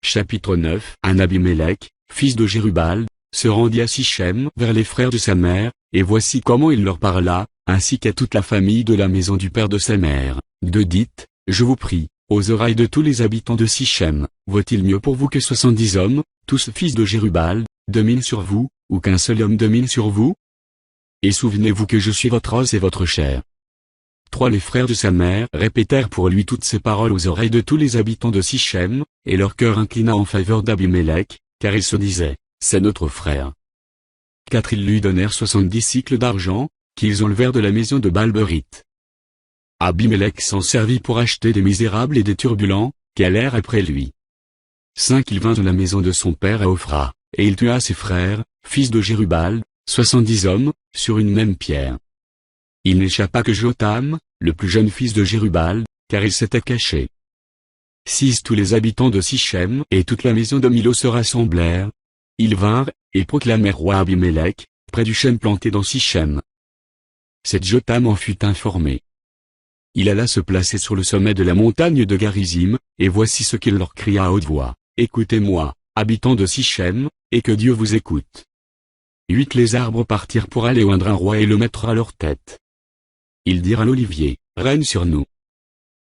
Chapitre 9 Abimélec, fils de Jérubal, se rendit à Sichem vers les frères de sa mère, et voici comment il leur parla, ainsi qu'à toute la famille de la maison du père de sa mère, dites, je vous prie, aux oreilles de tous les habitants de Sichem, vaut-il mieux pour vous que 70 hommes, tous fils de Jérubal, dominent sur vous, ou qu'un seul homme domine sur vous? Et souvenez-vous que je suis votre os et votre chair. 3 Les frères de sa mère répétèrent pour lui toutes ces paroles aux oreilles de tous les habitants de Sichem, et leur cœur inclina en faveur d'Abimélec, car ils se disaient, c'est notre frère. 4 Ils lui donnèrent 70 cycles d'argent, qu'ils enlevèrent de la maison de Baal-Berit. Abimélec s'en servit pour acheter des misérables et des turbulents, qui allèrent après lui. 5 Il vint de la maison de son père à Ophra, et il tua ses frères, fils de Jérubal, 70 hommes, sur une même pierre. Il n'échappa que Jotham, le plus jeune fils de Jérubal, car il s'était caché. 6 Tous les habitants de Sichem et toute la maison de Milo se rassemblèrent. Ils vinrent, et proclamèrent roi Abimélec, près du chêne planté dans Sichem. 7 Jotham en fut informé. Il alla se placer sur le sommet de la montagne de Garizim, et voici ce qu'il leur cria à haute voix, écoutez-moi, habitants de Sichem, et que Dieu vous écoute. 8 Les arbres partirent pour aller oindre un roi et le mettre à leur tête. Ils dirent à l'olivier, règne sur nous.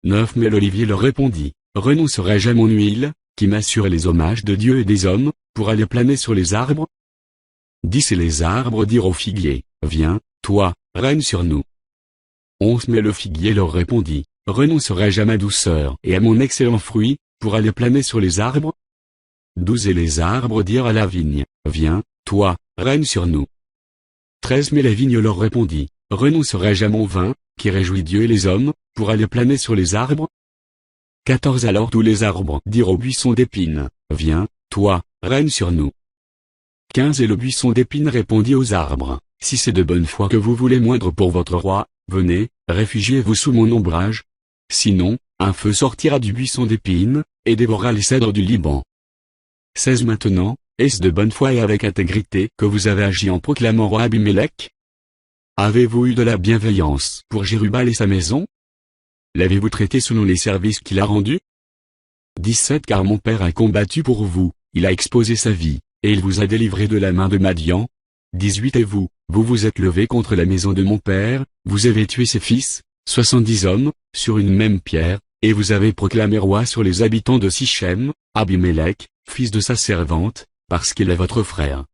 9 Mais l'olivier leur répondit, renoncerai-je à mon huile, qui m'assure les hommages de Dieu et des hommes, pour aller planer sur les arbres? 10 Et les arbres dirent au figuier, viens, toi, règne sur nous. 11 Mais le figuier leur répondit, renoncerai-je à ma douceur et à mon excellent fruit, pour aller planer sur les arbres? 12 Et les arbres dirent à la vigne, viens, toi, règne sur nous. 13 Mais la vigne leur répondit, renoncerai-je à mon vin, qui réjouit Dieu et les hommes, pour aller planer sur les arbres? 14 Alors tous les arbres dirent au buisson d'épines, viens, toi, règne sur nous. 15 Et le buisson d'épines répondit aux arbres, si c'est de bonne foi que vous voulez moindre pour votre roi, venez, réfugiez-vous sous mon ombrage. Sinon, un feu sortira du buisson d'épines, et dévorera les cèdres du Liban. 16 Maintenant, est-ce de bonne foi et avec intégrité que vous avez agi en proclamant roi Abimélec? Avez-vous eu de la bienveillance pour Jérubal et sa maison? L'avez-vous traité selon les services qu'il a rendus? 17 Car mon père a combattu pour vous, il a exposé sa vie, et il vous a délivré de la main de Madian. 18 Et vous vous êtes levé contre la maison de mon père, vous avez tué ses fils, 70 hommes, sur une même pierre, et vous avez proclamé roi sur les habitants de Sichem, Abimélec, fils de sa servante, parce qu'il est votre frère.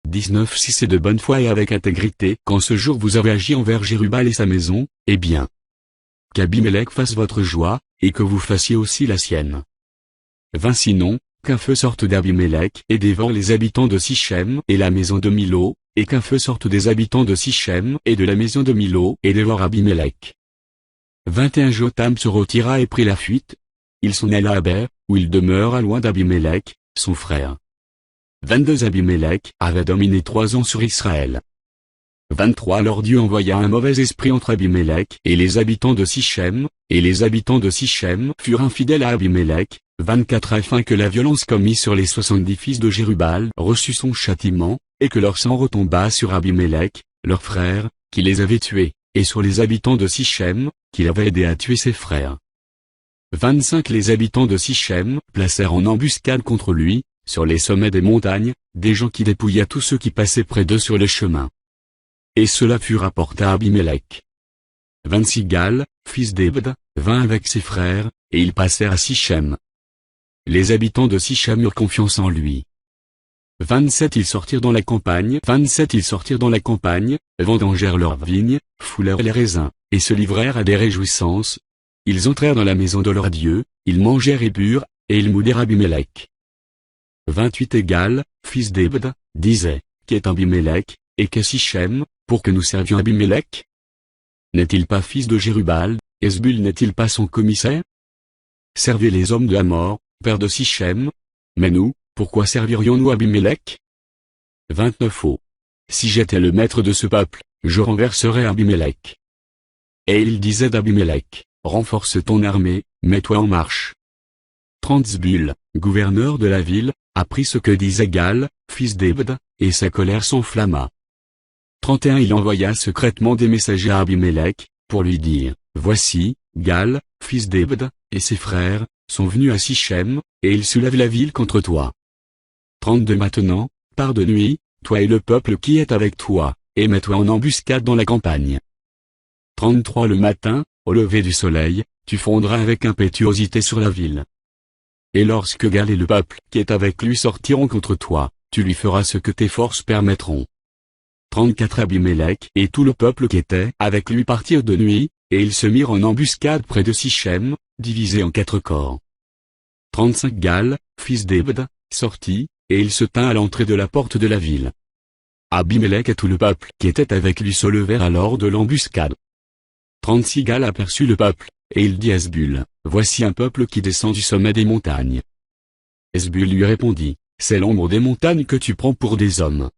19 Si c'est de bonne foi et avec intégrité qu'en ce jour vous avez agi envers Jérubal et sa maison, eh bien, qu'Abimélec fasse votre joie, et que vous fassiez aussi la sienne. 20 Sinon, qu'un feu sorte d'Abimélec et dévore les habitants de Sichem et la maison de Milo, et qu'un feu sorte des habitants de Sichem et de la maison de Milo et dévore Abimélec. 21 Jotham se retira et prit la fuite. Il s'en alla à Ber, où il demeura loin d'Abimélec, son frère. 22 Abimélec avait dominé 3 ans sur Israël. 23 Alors Dieu envoya un mauvais esprit entre Abimélec et les habitants de Sichem, et les habitants de Sichem furent infidèles à Abimélec. 24 Afin que la violence commise sur les 70 fils de Jérubal reçût son châtiment, et que leur sang retombât sur Abimélec, leur frère, qui les avait tués, et sur les habitants de Sichem, qu'il avait aidé à tuer ses frères. 25 Les habitants de Sichem placèrent en embuscade contre lui, sur les sommets des montagnes, des gens qui dépouillaient tous ceux qui passaient près d'eux sur le chemin. Et cela fut rapporté à Abimélec. 26 Gal, fils d'Ebed, vint avec ses frères, et ils passèrent à Sichem. Les habitants de Sichem eurent confiance en lui. 27 Ils sortirent dans la campagne. 27 Ils sortirent dans la campagne, vendangèrent leurs vignes, foulèrent les raisins, et se livrèrent à des réjouissances. Ils entrèrent dans la maison de leur Dieu, ils mangèrent et burent, et ils moudèrent Abimélec. 28 Et Gal, fils d'Ebed, disait, qu'est Abimélec, et qu'est Sichem, pour que nous servions Abimélec? N'est-il pas fils de Jérubal, Esbul n'est-il pas son commissaire? Servez les hommes de Hamor, père de Sichem. Mais nous, pourquoi servirions-nous Abimélec? 29 Si j'étais le maître de ce peuple, je renverserais Abimélec. Et il disait d'Abimélec, renforce ton armée, mets-toi en marche. 30 Zbul, gouverneur de la ville, apprit ce que disait Gal, fils d'Ebed, et sa colère s'enflamma. 31 Il envoya secrètement des messagers à Abimélec, pour lui dire, voici, Gal, fils d'Ebed, et ses frères, sont venus à Sichem, et ils soulèvent la ville contre toi. 32 Maintenant, pars de nuit, toi et le peuple qui est avec toi, et mets-toi en embuscade dans la campagne. 33 Le matin, au lever du soleil, tu fondras avec impétuosité sur la ville. Et lorsque Gal et le peuple qui est avec lui sortiront contre toi, tu lui feras ce que tes forces permettront. 34 Abimélec et tout le peuple qui était avec lui partirent de nuit, et ils se mirent en embuscade près de Sichem, divisés en 4 corps. 35 Gal, fils d'Ebed, sortit, et il se tint à l'entrée de la porte de la ville. Abimélec et tout le peuple qui était avec lui se levèrent alors de l'embuscade. 36 Gal aperçut le peuple, et il dit à Esbul, voici un peuple qui descend du sommet des montagnes. Esbul lui répondit, c'est l'ombre des montagnes que tu prends pour des hommes.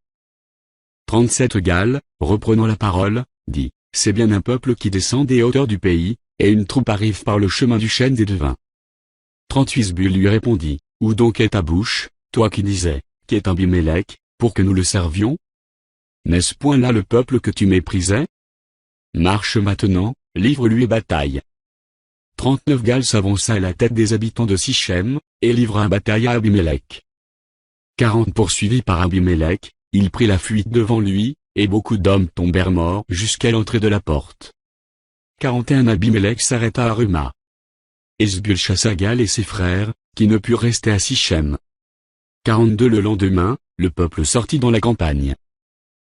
37 Gal, reprenant la parole, dit, c'est bien un peuple qui descend des hauteurs du pays, et une troupe arrive par le chemin du chêne des devins. 38 Esbul lui répondit, où donc est ta bouche, toi qui disais, qu'est Abimélec, pour que nous le servions? N'est-ce point là le peuple que tu méprisais? Marche maintenant, livre-lui bataille. 39 Gal s'avança à la tête des habitants de Sichem, et livra bataille à Abimélec. 40 Poursuivi par Abimélec, il prit la fuite devant lui, et beaucoup d'hommes tombèrent morts jusqu'à l'entrée de la porte. 41 Abimélec s'arrêta à Ruma. Esbul chassa Gal et ses frères, qui ne purent rester à Sichem. 42 Le lendemain, le peuple sortit dans la campagne.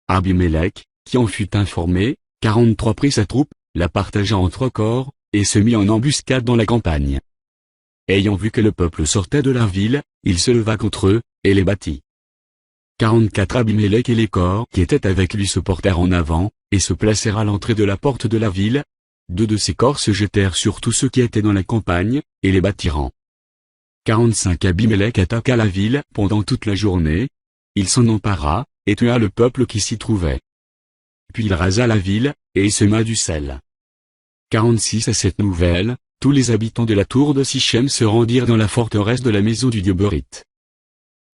Abimélec, qui en fut informé, 43 prit sa troupe, la partagea en 3 corps, et se mit en embuscade dans la campagne. Ayant vu que le peuple sortait de la ville, il se leva contre eux, et les battit. 44 Abimélec et les corps qui étaient avec lui se portèrent en avant, et se placèrent à l'entrée de la porte de la ville. 2 de ces corps se jetèrent sur tous ceux qui étaient dans la campagne, et les battirent. 45 Abimélec attaqua la ville pendant toute la journée. Il s'en empara, et tua le peuple qui s'y trouvait. Puis il rasa la ville, et sema du sel. 46 À cette nouvelle, tous les habitants de la tour de Sichem se rendirent dans la forteresse de la maison du dieu Borite.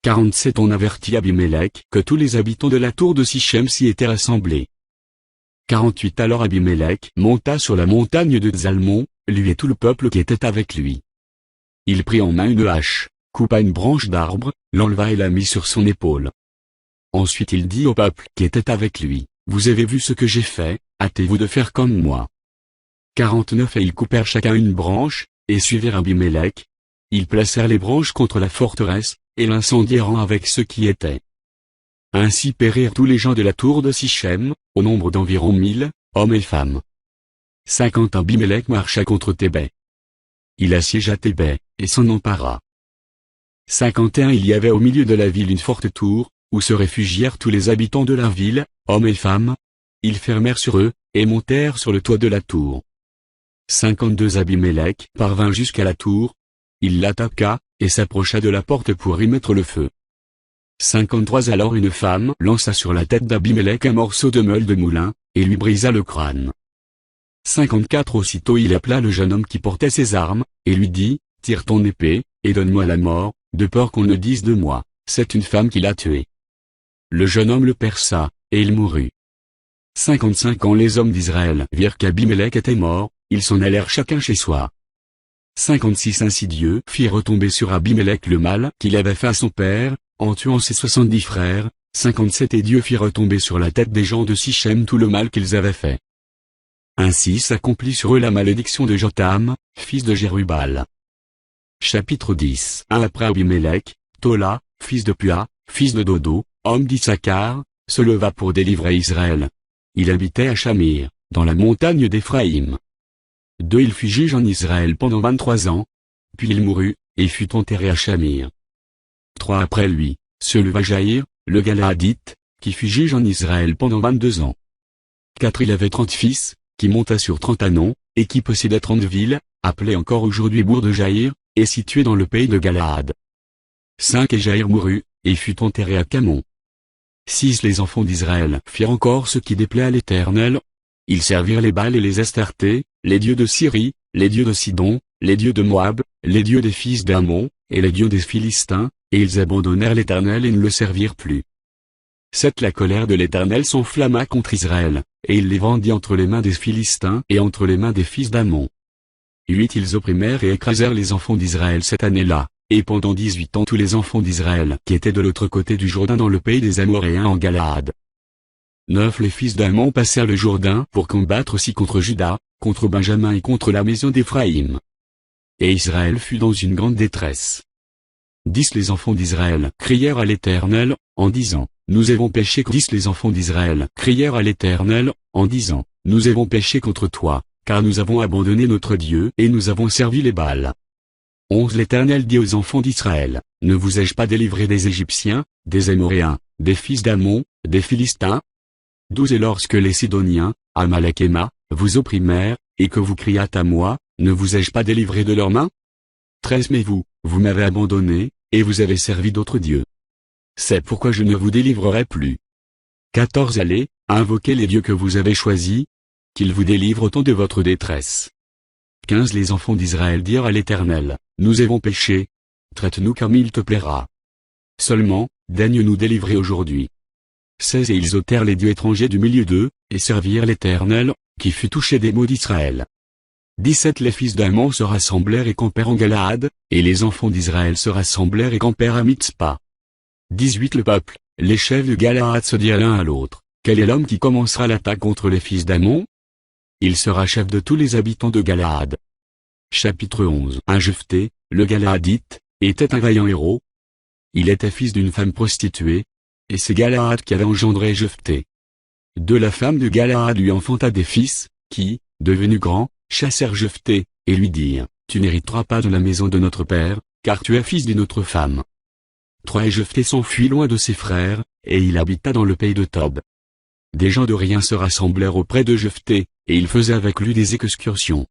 47 On avertit Abimélec que tous les habitants de la tour de Sichem s'y étaient rassemblés. 48 Alors Abimélec monta sur la montagne de Zalmon, lui et tout le peuple qui était avec lui. Il prit en main une hache, coupa une branche d'arbre, l'enleva et la mit sur son épaule. Ensuite il dit au peuple qui était avec lui, « Vous avez vu ce que j'ai fait, hâtez-vous de faire comme moi. » 49 Et ils coupèrent chacun une branche, et suivirent Abimélec. Ils placèrent les branches contre la forteresse, et l'incendièrent avec ceux qui étaient. Ainsi périrent tous les gens de la tour de Sichem, au nombre d'environ 1000, hommes et femmes. 50 Abimélec marcha contre Thébès. Il assiégea Thébès, et s'en empara. 51 Il y avait au milieu de la ville une forte tour, où se réfugièrent tous les habitants de la ville, hommes et femmes. Ils fermèrent sur eux, et montèrent sur le toit de la tour. 52 Abimélec parvint jusqu'à la tour. Il l'attaqua, et s'approcha de la porte pour y mettre le feu. 53 Alors une femme lança sur la tête d'Abimélec un morceau de meule de moulin, et lui brisa le crâne. 54 Aussitôt il appela le jeune homme qui portait ses armes, et lui dit, « Tire ton épée, et donne-moi la mort, de peur qu'on ne dise de moi, c'est une femme qui l'a tué. » Le jeune homme le perça, et il mourut. 55 Quand les hommes d'Israël virent qu'Abimélec était mort, ils s'en allèrent chacun chez soi. 56 Ainsi Dieu fit retomber sur Abimélec le mal qu'il avait fait à son père, en tuant ses 70 frères. 57 Et Dieu fit retomber sur la tête des gens de Sichem tout le mal qu'ils avaient fait. Ainsi s'accomplit sur eux la malédiction de Jotham, fils de Jérubal. Chapitre 10 Après Abimélec, Tola, fils de Pua, fils de Dodo, homme d'Issachar, se leva pour délivrer Israël. Il habitait à Shamir, dans la montagne d'Éphraïm. 2 Il fut juge en Israël pendant 23 ans. Puis il mourut, et fut enterré à Shamir. 3 Après lui, se leva Jaïr, le Galaadite, qui fut juge en Israël pendant 22 ans. 4 Il avait 30 fils, qui monta sur 30 annons, et qui possédait 30 villes, appelées encore aujourd'hui bourg de Jaïr, et situées dans le pays de Galaad. 5 Et Jaïr mourut, et fut enterré à Camon. 6 Les enfants d'Israël firent encore ce qui déplaît à l'Éternel. Ils servirent les Baals et les Astartés, les dieux de Syrie, les dieux de Sidon, les dieux de Moab, les dieux des fils d'Ammon, et les dieux des Philistins, et ils abandonnèrent l'Éternel et ne le servirent plus. 7 La colère de l'Éternel s'enflamma contre Israël, et il les vendit entre les mains des Philistins et entre les mains des fils d'Ammon. 8 Ils opprimèrent et écrasèrent les enfants d'Israël cette année-là, et pendant 18 ans tous les enfants d'Israël qui étaient de l'autre côté du Jourdain dans le pays des Amoréens en Galaad. 9 Les fils d'Ammon passèrent le Jourdain pour combattre aussi contre Juda, contre Benjamin et contre la maison d'Éphraïm. Et Israël fut dans une grande détresse. 10 Les enfants d'Israël crièrent à l'Éternel, en disant, « Nous avons péché. » 10 Les enfants d'Israël crièrent à l'Éternel, en disant, « Nous avons péché contre toi, car nous avons abandonné notre Dieu et nous avons servi les Baals. » 11 L'Éternel dit aux enfants d'Israël, « Ne vous ai-je pas délivré des Égyptiens, des Amoréens, des fils d'Ammon, des Philistins ?» 12 Et lorsque les Sidoniens, Amalek et Ma, vous opprimèrent, et que vous criâtes à moi, ne vous ai-je pas délivré de leurs mains? 13 Mais vous m'avez abandonné, et vous avez servi d'autres dieux. C'est pourquoi je ne vous délivrerai plus. 14 Allez, invoquez les dieux que vous avez choisis, qu'ils vous délivrent au temps de votre détresse. 15 Les enfants d'Israël dirent à l'Éternel, « Nous avons péché. Traite-nous comme il te plaira. Seulement, daigne nous délivrer aujourd'hui. » 16 Et ils ôtèrent les dieux étrangers du milieu d'eux, et servirent l'Éternel, qui fut touché des maux d'Israël. 17 Les fils d'Ammon se rassemblèrent et campèrent en Galaad, et les enfants d'Israël se rassemblèrent et campèrent à Mitzpa. 18 Le peuple, les chefs de Galaad se dirent l'un à l'autre, « Quel est l'homme qui commencera l'attaque contre les fils d'Ammon? Il sera chef de tous les habitants de Galaad. » Chapitre 11 Un Jephthé, le Galaadite, était un vaillant héros. Il était fils d'une femme prostituée, et c'est Galaad qui avait engendré Jephthé. De la femme de Galaad lui enfanta des fils, qui, devenus grands, chassèrent Jephthé, et lui dirent, « Tu n'hériteras pas de la maison de notre père, car tu es fils d'une autre femme. » 3 Et Jephthé s'enfuit loin de ses frères, et il habita dans le pays de Tob. Des gens de rien se rassemblèrent auprès de Jephthé, et il faisait avec lui des excursions.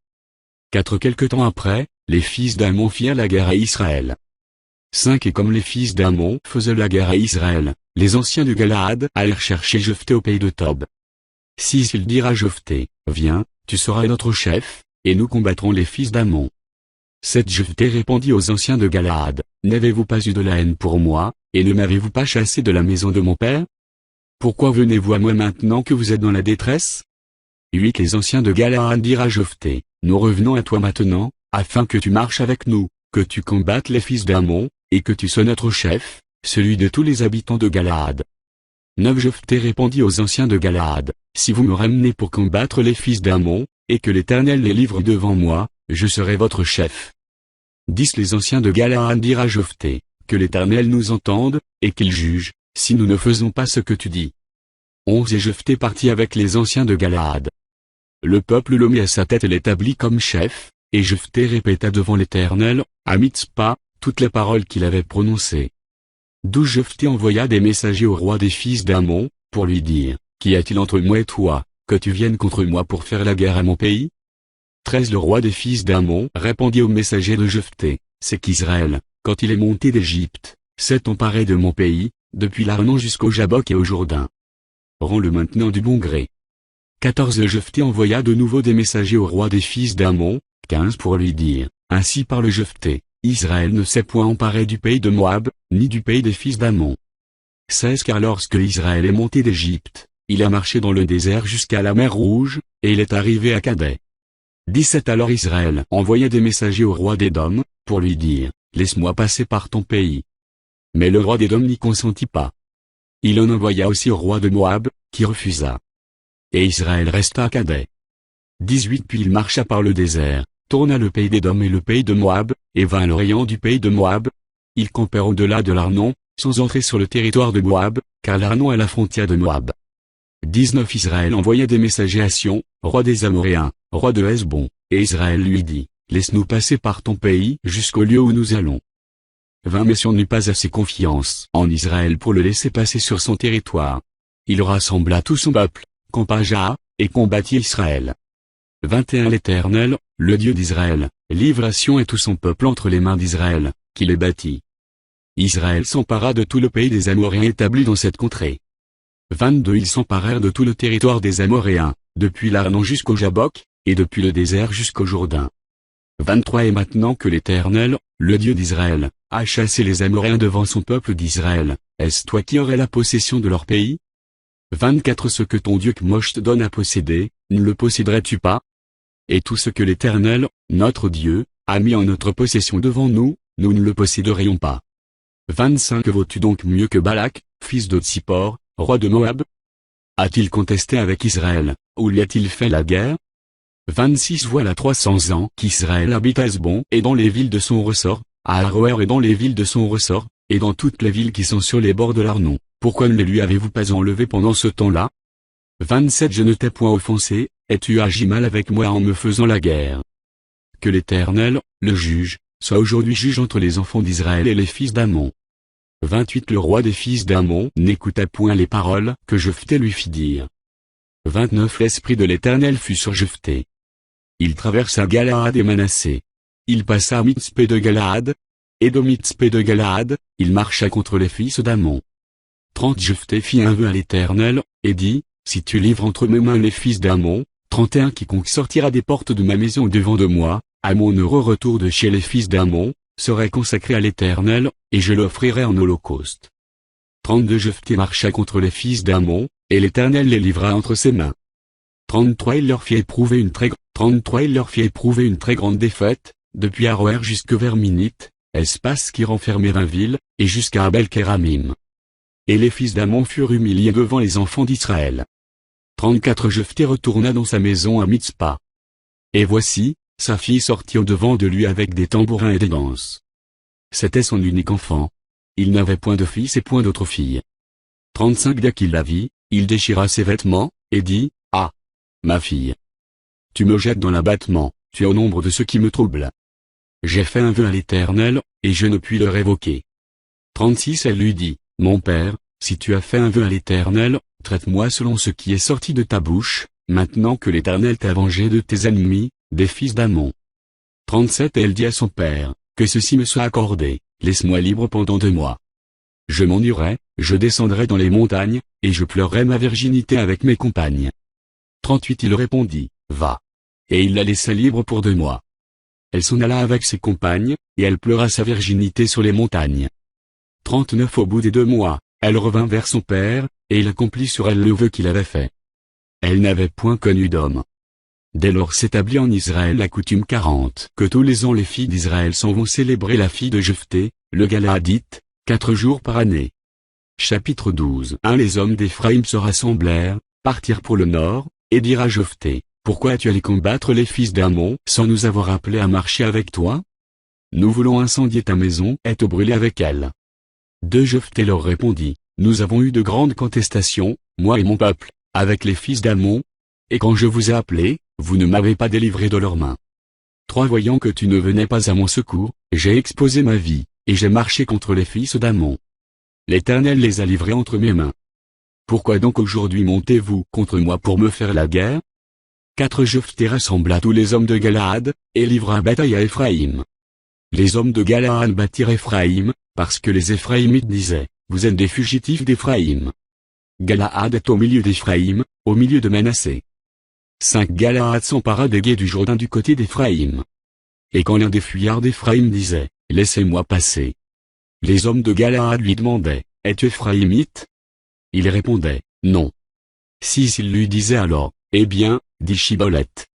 Quelque temps après, les fils d'Ammon firent la guerre à Israël. 5 Et comme les fils d'Ammon faisaient la guerre à Israël, les anciens de Galaad allèrent chercher Jephthé au pays de Tob. 6 Ils dirent à Jephthé, viens, tu seras notre chef, et nous combattrons les fils d'Ammon. 7 Jephthé répondit aux anciens de Galaad, n'avez-vous pas eu de la haine pour moi, et ne m'avez-vous pas chassé de la maison de mon père? Pourquoi venez-vous à moi maintenant que vous êtes dans la détresse? 8 Les anciens de Galaad dirent à Jephthé, nous revenons à toi maintenant, afin que tu marches avec nous, que tu combattes les fils d'Ammon, et que tu sois notre chef, celui de tous les habitants de Galaad. 9 Jephthé répondit aux anciens de Galaad, si vous me ramenez pour combattre les fils d'Ammon, et que l'Éternel les livre devant moi, je serai votre chef. 10 Les anciens de Galaad dirent à Jephthé, que l'Éternel nous entende, et qu'il juge, si nous ne faisons pas ce que tu dis. 11 Et Jephthé partit avec les anciens de Galaad. Le peuple le mit à sa tête et l'établit comme chef, et Jephthé répéta devant l'Éternel, à Mitzpa, toutes les paroles qu'il avait prononcées. 12 Jephthé envoya des messagers au roi des fils d'Ammon, pour lui dire, qu'y a-t-il entre moi et toi, que tu viennes contre moi pour faire la guerre à mon pays? 13 Le roi des fils d'Ammon répondit aux messagers de Jephthé, c'est qu'Israël, quand il est monté d'Égypte, s'est emparé de mon pays, depuis l'Arnon jusqu'au Jabbok et au Jourdain. Rends-le maintenant du bon gré. 14 Jephthé envoya de nouveau des messagers au roi des fils d'Ammon, 15 pour lui dire, ainsi parle Jephthé, Israël ne s'est point emparé du pays de Moab, ni du pays des fils d'Ammon. 16 Car lorsque Israël est monté d'Égypte, il a marché dans le désert jusqu'à la mer Rouge, et il est arrivé à Kadès. 17 Alors Israël envoya des messagers au roi d'Édom, pour lui dire, laisse-moi passer par ton pays. Mais le roi d'Édom n'y consentit pas. Il en envoya aussi au roi de Moab, qui refusa. Et Israël resta à Kadès. 18 Puis il marcha par le désert, tourna le pays d'Édom et le pays de Moab, et vint à l'orient du pays de Moab. Ils campèrent au-delà de l'Arnon, sans entrer sur le territoire de Moab, car l'Arnon est la frontière de Moab. 19 Israël envoya des messagers à Sion, roi des Amoréens, roi de Hesbon, et Israël lui dit, laisse-nous passer par ton pays jusqu'au lieu où nous allons. 20 Mais Sion n'eut pas assez confiance en Israël pour le laisser passer sur son territoire. Il rassembla tout son peuple, campa à Jaha, et combattit Israël. 21 L'Éternel, le Dieu d'Israël, livre à Sion et tout son peuple entre les mains d'Israël, qui les bâtit. Israël s'empara de tout le pays des Amoréens établi dans cette contrée. 22 Ils s'emparèrent de tout le territoire des Amoréens, depuis l'Arnon jusqu'au Jabbok, et depuis le désert jusqu'au Jourdain. 23 Et maintenant que l'Éternel, le Dieu d'Israël, a chassé les Amoréens devant son peuple d'Israël, est-ce toi qui aurais la possession de leur pays? 24 Ce que ton Dieu Kmosh te donne à posséder, ne le posséderais-tu pas? Et tout ce que l'Éternel, notre Dieu, a mis en notre possession devant nous, nous ne le posséderions pas. 25 Vaux-tu donc mieux que Balak, fils de Tsippor, roi de Moab? A-t-il contesté avec Israël, ou lui a-t-il fait la guerre? 26 Voilà 300 ans qu'Israël habite à Hesbon et dans les villes de son ressort, à Aroër et dans les villes de son ressort, et dans toutes les villes qui sont sur les bords de l'Arnon. Pourquoi ne les lui avez-vous pas enlevés pendant ce temps-là? 27 Je ne t'ai point offensé, et tu agis mal avec moi en me faisant la guerre. Que l'Éternel, le juge, soit aujourd'hui juge entre les enfants d'Israël et les fils d'Ammon. 28 Le roi des fils d'Ammon n'écouta point les paroles que Jephthé lui fit dire. 29 L'esprit de l'Éternel fut sur Jephthé. Il traversa Galaad et Manassé. Il passa à Mitzpé de Galaad. Et de Mitzpé de Galaad, il marcha contre les fils d'Ammon. 30 Jephthé fit un vœu à l'Éternel, et dit, si tu livres entre mes mains les fils d'Ammon, 31 Quiconque sortira des portes de ma maison devant de moi, à mon heureux retour de chez les fils d'Ammon, serait consacré à l'Éternel, et je l'offrirai en holocauste. 32 Jephthé marcha contre les fils d'Ammon, et l'Éternel les livra entre ses mains. 33 Il leur fit éprouver une très grande défaite, depuis Aroër jusque vers Minite, espace qui renfermait 20 villes, et jusqu'à Abel-Kéramim. Et les fils d'Ammon furent humiliés devant les enfants d'Israël. 34 Jephthé retourna dans sa maison à Mitzpa. Et voici, sa fille sortit au-devant de lui avec des tambourins et des danses. C'était son unique enfant. Il n'avait point de fils et point d'autre fille. 35 Dès qu'il la vit, il déchira ses vêtements, et dit, ah! Ma fille! Tu me jettes dans l'abattement, tu es au nombre de ceux qui me troublent. J'ai fait un vœu à l'Éternel, et je ne puis le révoquer. 36 Elle lui dit, mon père, si tu as fait un vœu à l'Éternel, traite-moi selon ce qui est sorti de ta bouche, maintenant que l'Éternel t'a vengé de tes ennemis, des fils d'Ammon. 37 Et elle dit à son père, que ceci me soit accordé, laisse-moi libre pendant 2 mois. Je m'en irai, je descendrai dans les montagnes, et je pleurerai ma virginité avec mes compagnes. 38 Il répondit, va. Et il la laissa libre pour 2 mois. Elle s'en alla avec ses compagnes, et elle pleura sa virginité sur les montagnes. 39 Au bout des 2 mois, elle revint vers son père, et il accomplit sur elle le vœu qu'il avait fait. Elle n'avait point connu d'homme. Dès lors s'établit en Israël la coutume 40 que tous les ans les filles d'Israël s'en vont célébrer la fille de Jephthé, le Galaadite, 4 jours par année. Chapitre 12 Les hommes d'Éphraïm se rassemblèrent, partirent pour le nord, et dirent à Jephthé, pourquoi as-tu allé combattre les fils d'Ammon sans nous avoir appelés à marcher avec toi? Nous voulons incendier ta maison et te brûler avec elle. Jephthé leur répondit, nous avons eu de grandes contestations, moi et mon peuple, avec les fils d'Ammon, et quand je vous ai appelés, vous ne m'avez pas délivré de leurs mains. Voyant que tu ne venais pas à mon secours, j'ai exposé ma vie, et j'ai marché contre les fils d'Ammon. L'Éternel les a livrés entre mes mains. Pourquoi donc aujourd'hui montez-vous contre moi pour me faire la guerre? Jephthé rassembla tous les hommes de Galaad, et livra bataille à Éphraïm. Les hommes de Galaad battirent Éphraïm, parce que les Éphraïmites disaient, vous êtes des fugitifs d'Éphraïm. Galaad est au milieu d'Éphraïm, au milieu de Manassé. 5 Galaad s'empara des gués du Jourdain du côté d'Éphraïm. Et quand l'un des fuyards d'Éphraïm disait, laissez-moi passer. Les hommes de Galaad lui demandaient, es-tu Éphraïmite? Il répondait, non. 6 Il lui disait alors, eh bien, dit Shiboleth.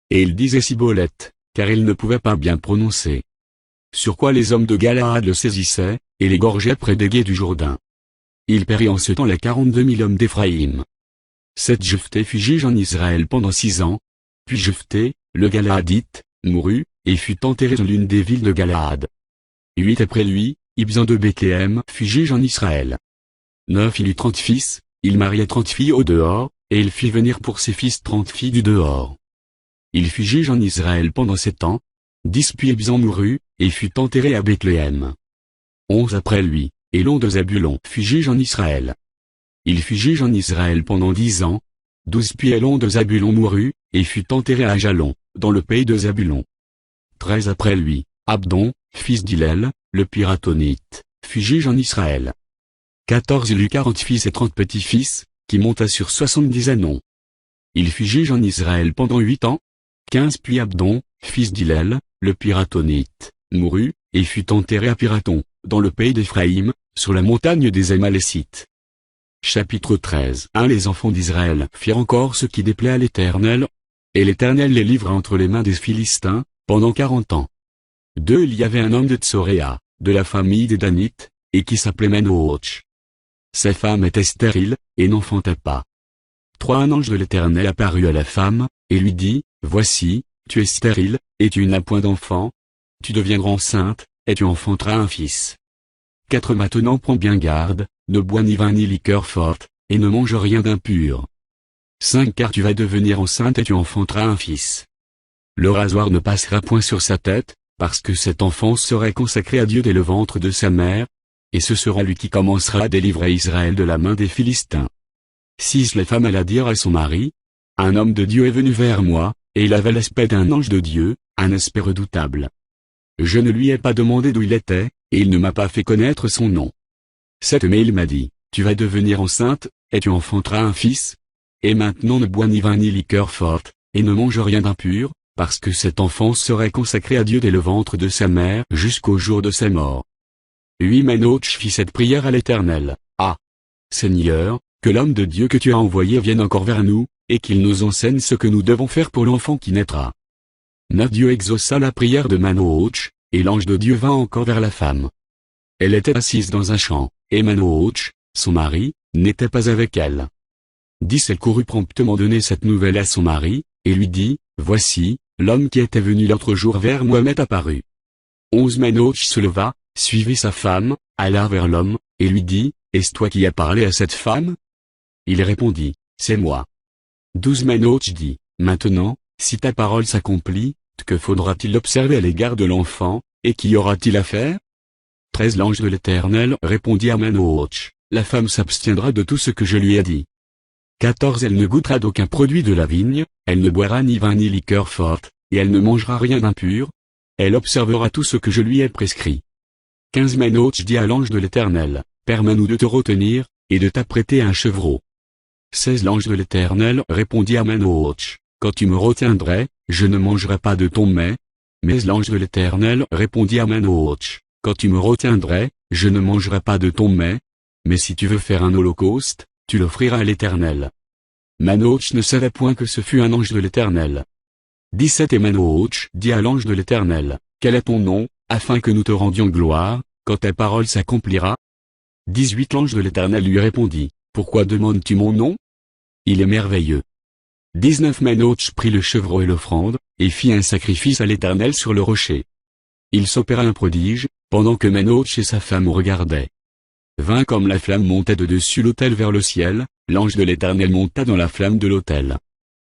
Et il disait Siboleth, car il ne pouvait pas bien prononcer. Sur quoi les hommes de Galaad le saisissaient, et l'égorgeaient près des gués du Jourdain. Il périt en ce temps les 42 000 hommes d'Éphraïm. 7 Jephthé fut juge en Israël pendant 6 ans. Puis Jephthé, le Galaadite, mourut, et fut enterré dans l'une des villes de Galaad. 8 Après lui, Ibzan de Béthéem fut juge en Israël. 9 Il eut 30 fils, il maria 30 filles au dehors, et il fit venir pour ses fils 30 filles du dehors. Il fut juge en Israël pendant 7 ans. 10 Puis Ibzan mourut, et fut enterré à Bethléem. 11 Après lui, Élon de Zabulon fut juge en Israël. Il fut juge en Israël pendant 10 ans. 12 Puis Élon de Zabulon mourut, et fut enterré à Ajalon, dans le pays de Zabulon. 13 Après lui, Abdon, fils d'Hillel, le Piratonite, fut juge en Israël. 14 Il eut 40 fils et 30 petits-fils, qui monta sur 70 ânons. Il fut juge en Israël pendant 8 ans. 15 Puis Abdon, fils d'Hillel, le Piratonite, mourut, et fut enterré à Piraton, dans le pays d'Éphraïm, sur la montagne des Amalécites. Chapitre 13 Les enfants d'Israël firent encore ce qui déplaît à l'Éternel, et l'Éternel les livra entre les mains des Philistins, pendant 40 ans. 2 Il y avait un homme de Tsoréa, de la famille des Danites, et qui s'appelait Manoach. Sa femme était stérile, et n'enfantait pas. 3 Un ange de l'Éternel apparut à la femme, et lui dit, voici, tu es stérile, et tu n'as point d'enfant. Tu deviendras enceinte, et tu enfanteras un fils. 4 Maintenant prends bien garde, ne bois ni vin ni liqueur forte, et ne mange rien d'impur. 5 Car tu vas devenir enceinte et tu enfanteras un fils. Le rasoir ne passera point sur sa tête, parce que cet enfant serait consacré à Dieu dès le ventre de sa mère, et ce sera lui qui commencera à délivrer Israël de la main des Philistins. 6 La femme alla dire à son mari, un homme de Dieu est venu vers moi, et il avait l'aspect d'un ange de Dieu, un aspect redoutable. Je ne lui ai pas demandé d'où il était, et il ne m'a pas fait connaître son nom. 7 Mais il m'a dit, tu vas devenir enceinte, et tu enfanteras un fils. Et maintenant ne bois ni vin ni liqueur forte, et ne mange rien d'impur, parce que cet enfant serait consacré à Dieu dès le ventre de sa mère jusqu'au jour de sa mort. 8 Manoach fit cette prière à l'Éternel. Ah! Seigneur, que l'homme de Dieu que tu as envoyé vienne encore vers nous, et qu'il nous enseigne ce que nous devons faire pour l'enfant qui naîtra. 9 Dieu exauça la prière de Manoach, et l'ange de Dieu vint encore vers la femme. Elle était assise dans un champ, et Manoach, son mari, n'était pas avec elle. 10 Elle courut promptement donner cette nouvelle à son mari, et lui dit, voici, l'homme qui était venu l'autre jour vers moi m'est apparu. 11 Manoach se leva, suivit sa femme, alla vers l'homme, et lui dit, est-ce toi qui as parlé à cette femme? Il répondit, c'est moi. 12 Manoach dit, maintenant, si ta parole s'accomplit, que faudra-t-il observer à l'égard de l'enfant, et qu'y aura-t-il à faire? 13 L'ange de l'Éternel répondit à Manoach, la femme s'abstiendra de tout ce que je lui ai dit. 14. Elle ne goûtera d'aucun produit de la vigne, elle ne boira ni vin ni liqueur forte, et elle ne mangera rien d'impur. Elle observera tout ce que je lui ai prescrit. 15. Manoach dit à l'ange de l'Éternel, permets-nous de te retenir, et de t'apprêter un chevreau. 16. L'ange de l'Éternel répondit à Manoach, quand tu me retiendrais, je ne mangerai pas de ton mets. Mais l'ange de l'Éternel répondit à Manoach, quand tu me retiendrais, je ne mangerai pas de ton mets. Mais si tu veux faire un holocauste, tu l'offriras à l'Éternel. Manoach ne savait point que ce fut un ange de l'Éternel. 17. Et Manoach dit à l'ange de l'Éternel, quel est ton nom, afin que nous te rendions gloire, quand ta parole s'accomplira? 18. L'ange de l'Éternel lui répondit, pourquoi demandes-tu mon nom? Il est merveilleux. 19. Manoach prit le chevreau et l'offrande, et fit un sacrifice à l'Éternel sur le rocher. Il s'opéra un prodige, pendant que Manoach et sa femme regardaient. 20. Comme la flamme montait de dessus l'autel vers le ciel, l'ange de l'Éternel monta dans la flamme de l'autel.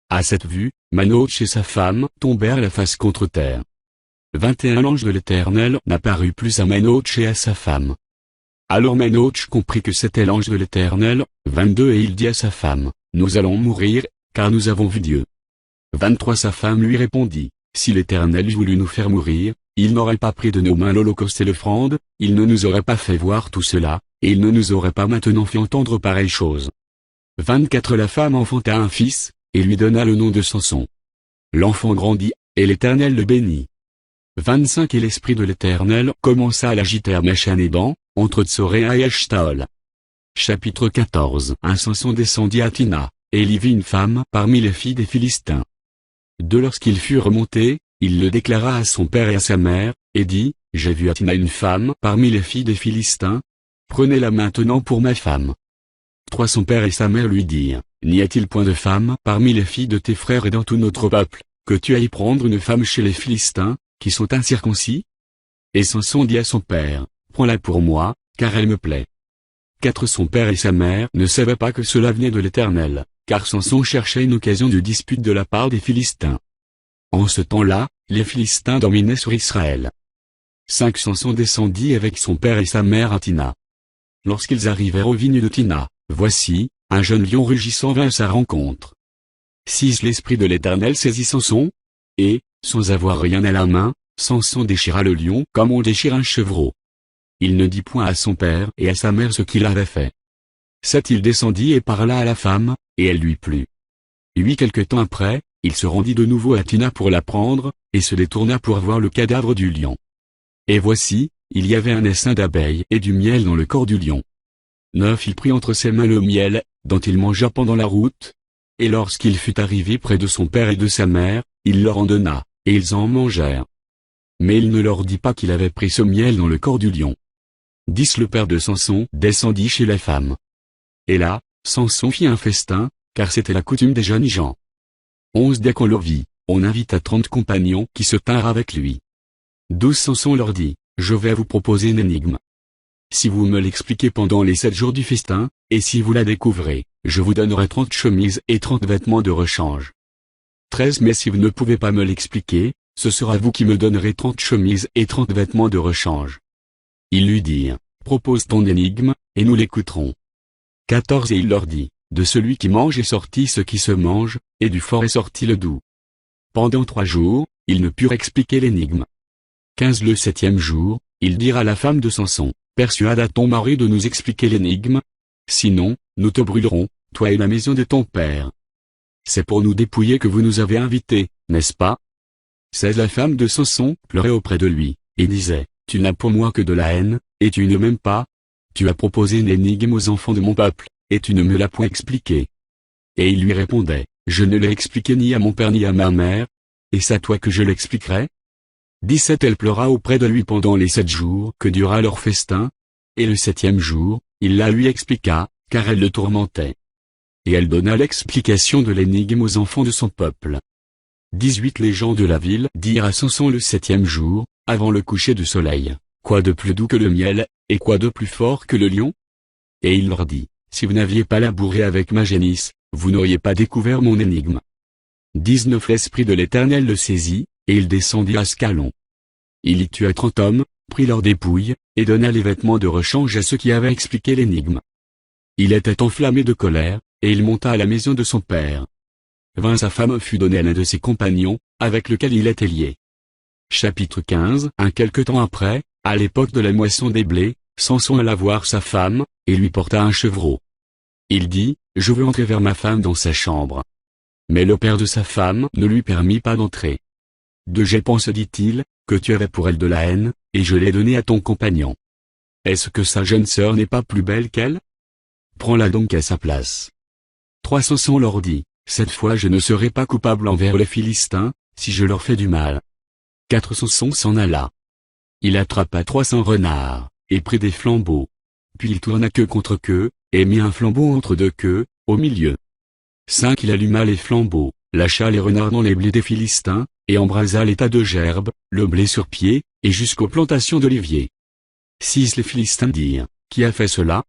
À cette vue, Manoach et sa femme tombèrent la face contre terre. 21. L'ange de l'Éternel n'apparut plus à Manoach et à sa femme. Alors Manoach comprit que c'était l'ange de l'Éternel. 22. Et il dit à sa femme, nous allons mourir, car nous avons vu Dieu. 23. Sa femme lui répondit, si l'Éternel eût voulu nous faire mourir, il n'aurait pas pris de nos mains l'holocauste et l'offrande, il ne nous aurait pas fait voir tout cela, et il ne nous aurait pas maintenant fait entendre pareille chose. 24. La femme enfanta un fils, et lui donna le nom de Samson. L'enfant grandit, et l'Éternel le bénit. 25. Et l'esprit de l'Éternel commença à l'agiter à Machanédan, entre Tsoréa et Eshtaol. Chapitre 14. Un Samson descendit à Tina, et il y vit une femme parmi les filles des Philistins. Lorsqu'il fut remonté, il le déclara à son père et à sa mère, et dit, j'ai vu à Tina une femme parmi les filles des Philistins. Prenez-la maintenant pour ma femme. 3. Son père et sa mère lui dirent, n'y a-t-il point de femme parmi les filles de tes frères et dans tout notre peuple, que tu ailles prendre une femme chez les Philistins, qui sont incirconcis? Et Samson dit à son père, prends-la pour moi, car elle me plaît. 4. Son père et sa mère ne savaient pas que cela venait de l'Éternel, car Samson cherchait une occasion de dispute de la part des Philistins. En ce temps-là, les Philistins dominaient sur Israël. 5. Samson descendit avec son père et sa mère à Tina. Lorsqu'ils arrivèrent aux vignes de Tina, voici, un jeune lion rugissant vint à sa rencontre. 6. L'esprit de l'Éternel saisit Samson, et, sans avoir rien à la main, Samson déchira le lion comme on déchire un chevreau. Il ne dit point à son père et à sa mère ce qu'il avait fait. 7. Il descendit et parla à la femme, et elle lui plut. 8. Quelque temps après, il se rendit de nouveau à Tina pour la prendre, et se détourna pour voir le cadavre du lion. Et voici, il y avait un essaim d'abeilles et du miel dans le corps du lion. 9. Il prit entre ses mains le miel, dont il mangea pendant la route. Et lorsqu'il fut arrivé près de son père et de sa mère, il leur en donna, et ils en mangèrent. Mais il ne leur dit pas qu'il avait pris ce miel dans le corps du lion. 10. Le père de Samson descendit chez la femme. Et là, Samson fit un festin, car c'était la coutume des jeunes gens. 11. Dès qu'on le vit, on invita 30 compagnons qui se tinrent avec lui. 12. Samson leur dit, je vais vous proposer une énigme. Si vous me l'expliquez pendant les 7 jours du festin, et si vous la découvrez, je vous donnerai 30 chemises et 30 vêtements de rechange. 13. Mais si vous ne pouvez pas me l'expliquer, ce sera vous qui me donnerez 30 chemises et 30 vêtements de rechange. Ils lui dirent, propose ton énigme, et nous l'écouterons. 14. Et il leur dit, de celui qui mange est sorti ce qui se mange, et du fort est sorti le doux. Pendant 3 jours, ils ne purent expliquer l'énigme. 15. Le 7e jour, il dira à la femme de Samson, persuade à ton mari de nous expliquer l'énigme. Sinon, nous te brûlerons, toi et la maison de ton père. C'est pour nous dépouiller que vous nous avez invités, n'est-ce pas? 16. La femme de Samson pleurait auprès de lui, et disait, tu n'as pour moi que de la haine, et tu ne m'aimes pas. Tu as proposé une énigme aux enfants de mon peuple, et tu ne me l'as point expliquée. Et il lui répondait, je ne l'ai expliqué ni à mon père ni à ma mère, et c'est à toi que je l'expliquerai. 17. Elle pleura auprès de lui pendant les 7 jours que dura leur festin, et le 7e jour, il la lui expliqua, car elle le tourmentait. Et elle donna l'explication de l'énigme aux enfants de son peuple. 18. Les gens de la ville dirent à Samson le 7e jour, avant le coucher du soleil, quoi de plus doux que le miel, et quoi de plus fort que le lion? Et il leur dit, si vous n'aviez pas labouré avec ma génisse, vous n'auriez pas découvert mon énigme. 19. L'esprit de l'Éternel le saisit, et il descendit à Ascalon. Il y tua 30 hommes, prit leurs dépouilles, et donna les vêtements de rechange à ceux qui avaient expliqué l'énigme. il était enflammé de colère, et il monta à la maison de son père. Sa femme fut donnée à l'un de ses compagnons, avec lequel il était lié. Chapitre 15. Quelque temps après, à l'époque de la moisson des blés, Samson alla voir sa femme, et lui porta un chevreau. Il dit, « Je veux entrer vers ma femme dans sa chambre. » Mais le père de sa femme ne lui permit pas d'entrer. « Je pense, dit-il, que tu avais pour elle de la haine, et je l'ai donnée à ton compagnon. Est-ce que sa jeune sœur n'est pas plus belle qu'elle? Prends-la donc à sa place. » Samson leur dit, « Cette fois je ne serai pas coupable envers les Philistins, si je leur fais du mal. » Samson s'en alla. Il attrapa 300 renards, et prit des flambeaux. Puis il tourna queue contre queue, et mit un flambeau entre deux queues, au milieu. Il alluma les flambeaux, lâcha les renards dans les blés des Philistins, et embrasa les tas de gerbes, le blé sur pied, et jusqu'aux plantations d'oliviers. Les Philistins dirent, « Qui a fait cela ?»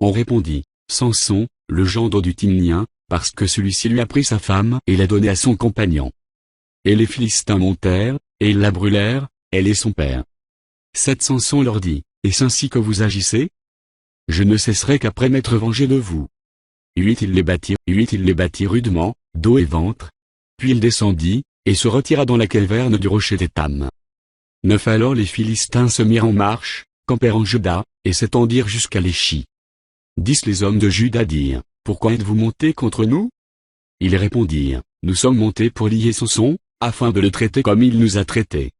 On répondit, « Samson, le gendre du Timnien, parce que celui-ci lui a pris sa femme et l'a donnée à son compagnon. » Et les Philistins montèrent, et ils la brûlèrent, elle et son père. Samson leur dit, « Est-ce ainsi que vous agissez? Je ne cesserai qu'après m'être vengé de vous. » Il les bâtit rudement, dos et ventre. Puis il descendit, et se retira dans la caverne du rocher d'Étam. Alors les Philistins se mirent en marche, campèrent en Juda, et s'étendirent jusqu'à l'Échi. Les hommes de Juda dirent, « Pourquoi êtes-vous montés contre nous ?» Ils répondirent, « Nous sommes montés pour lier Samson, afin de le traiter comme il nous a traités. »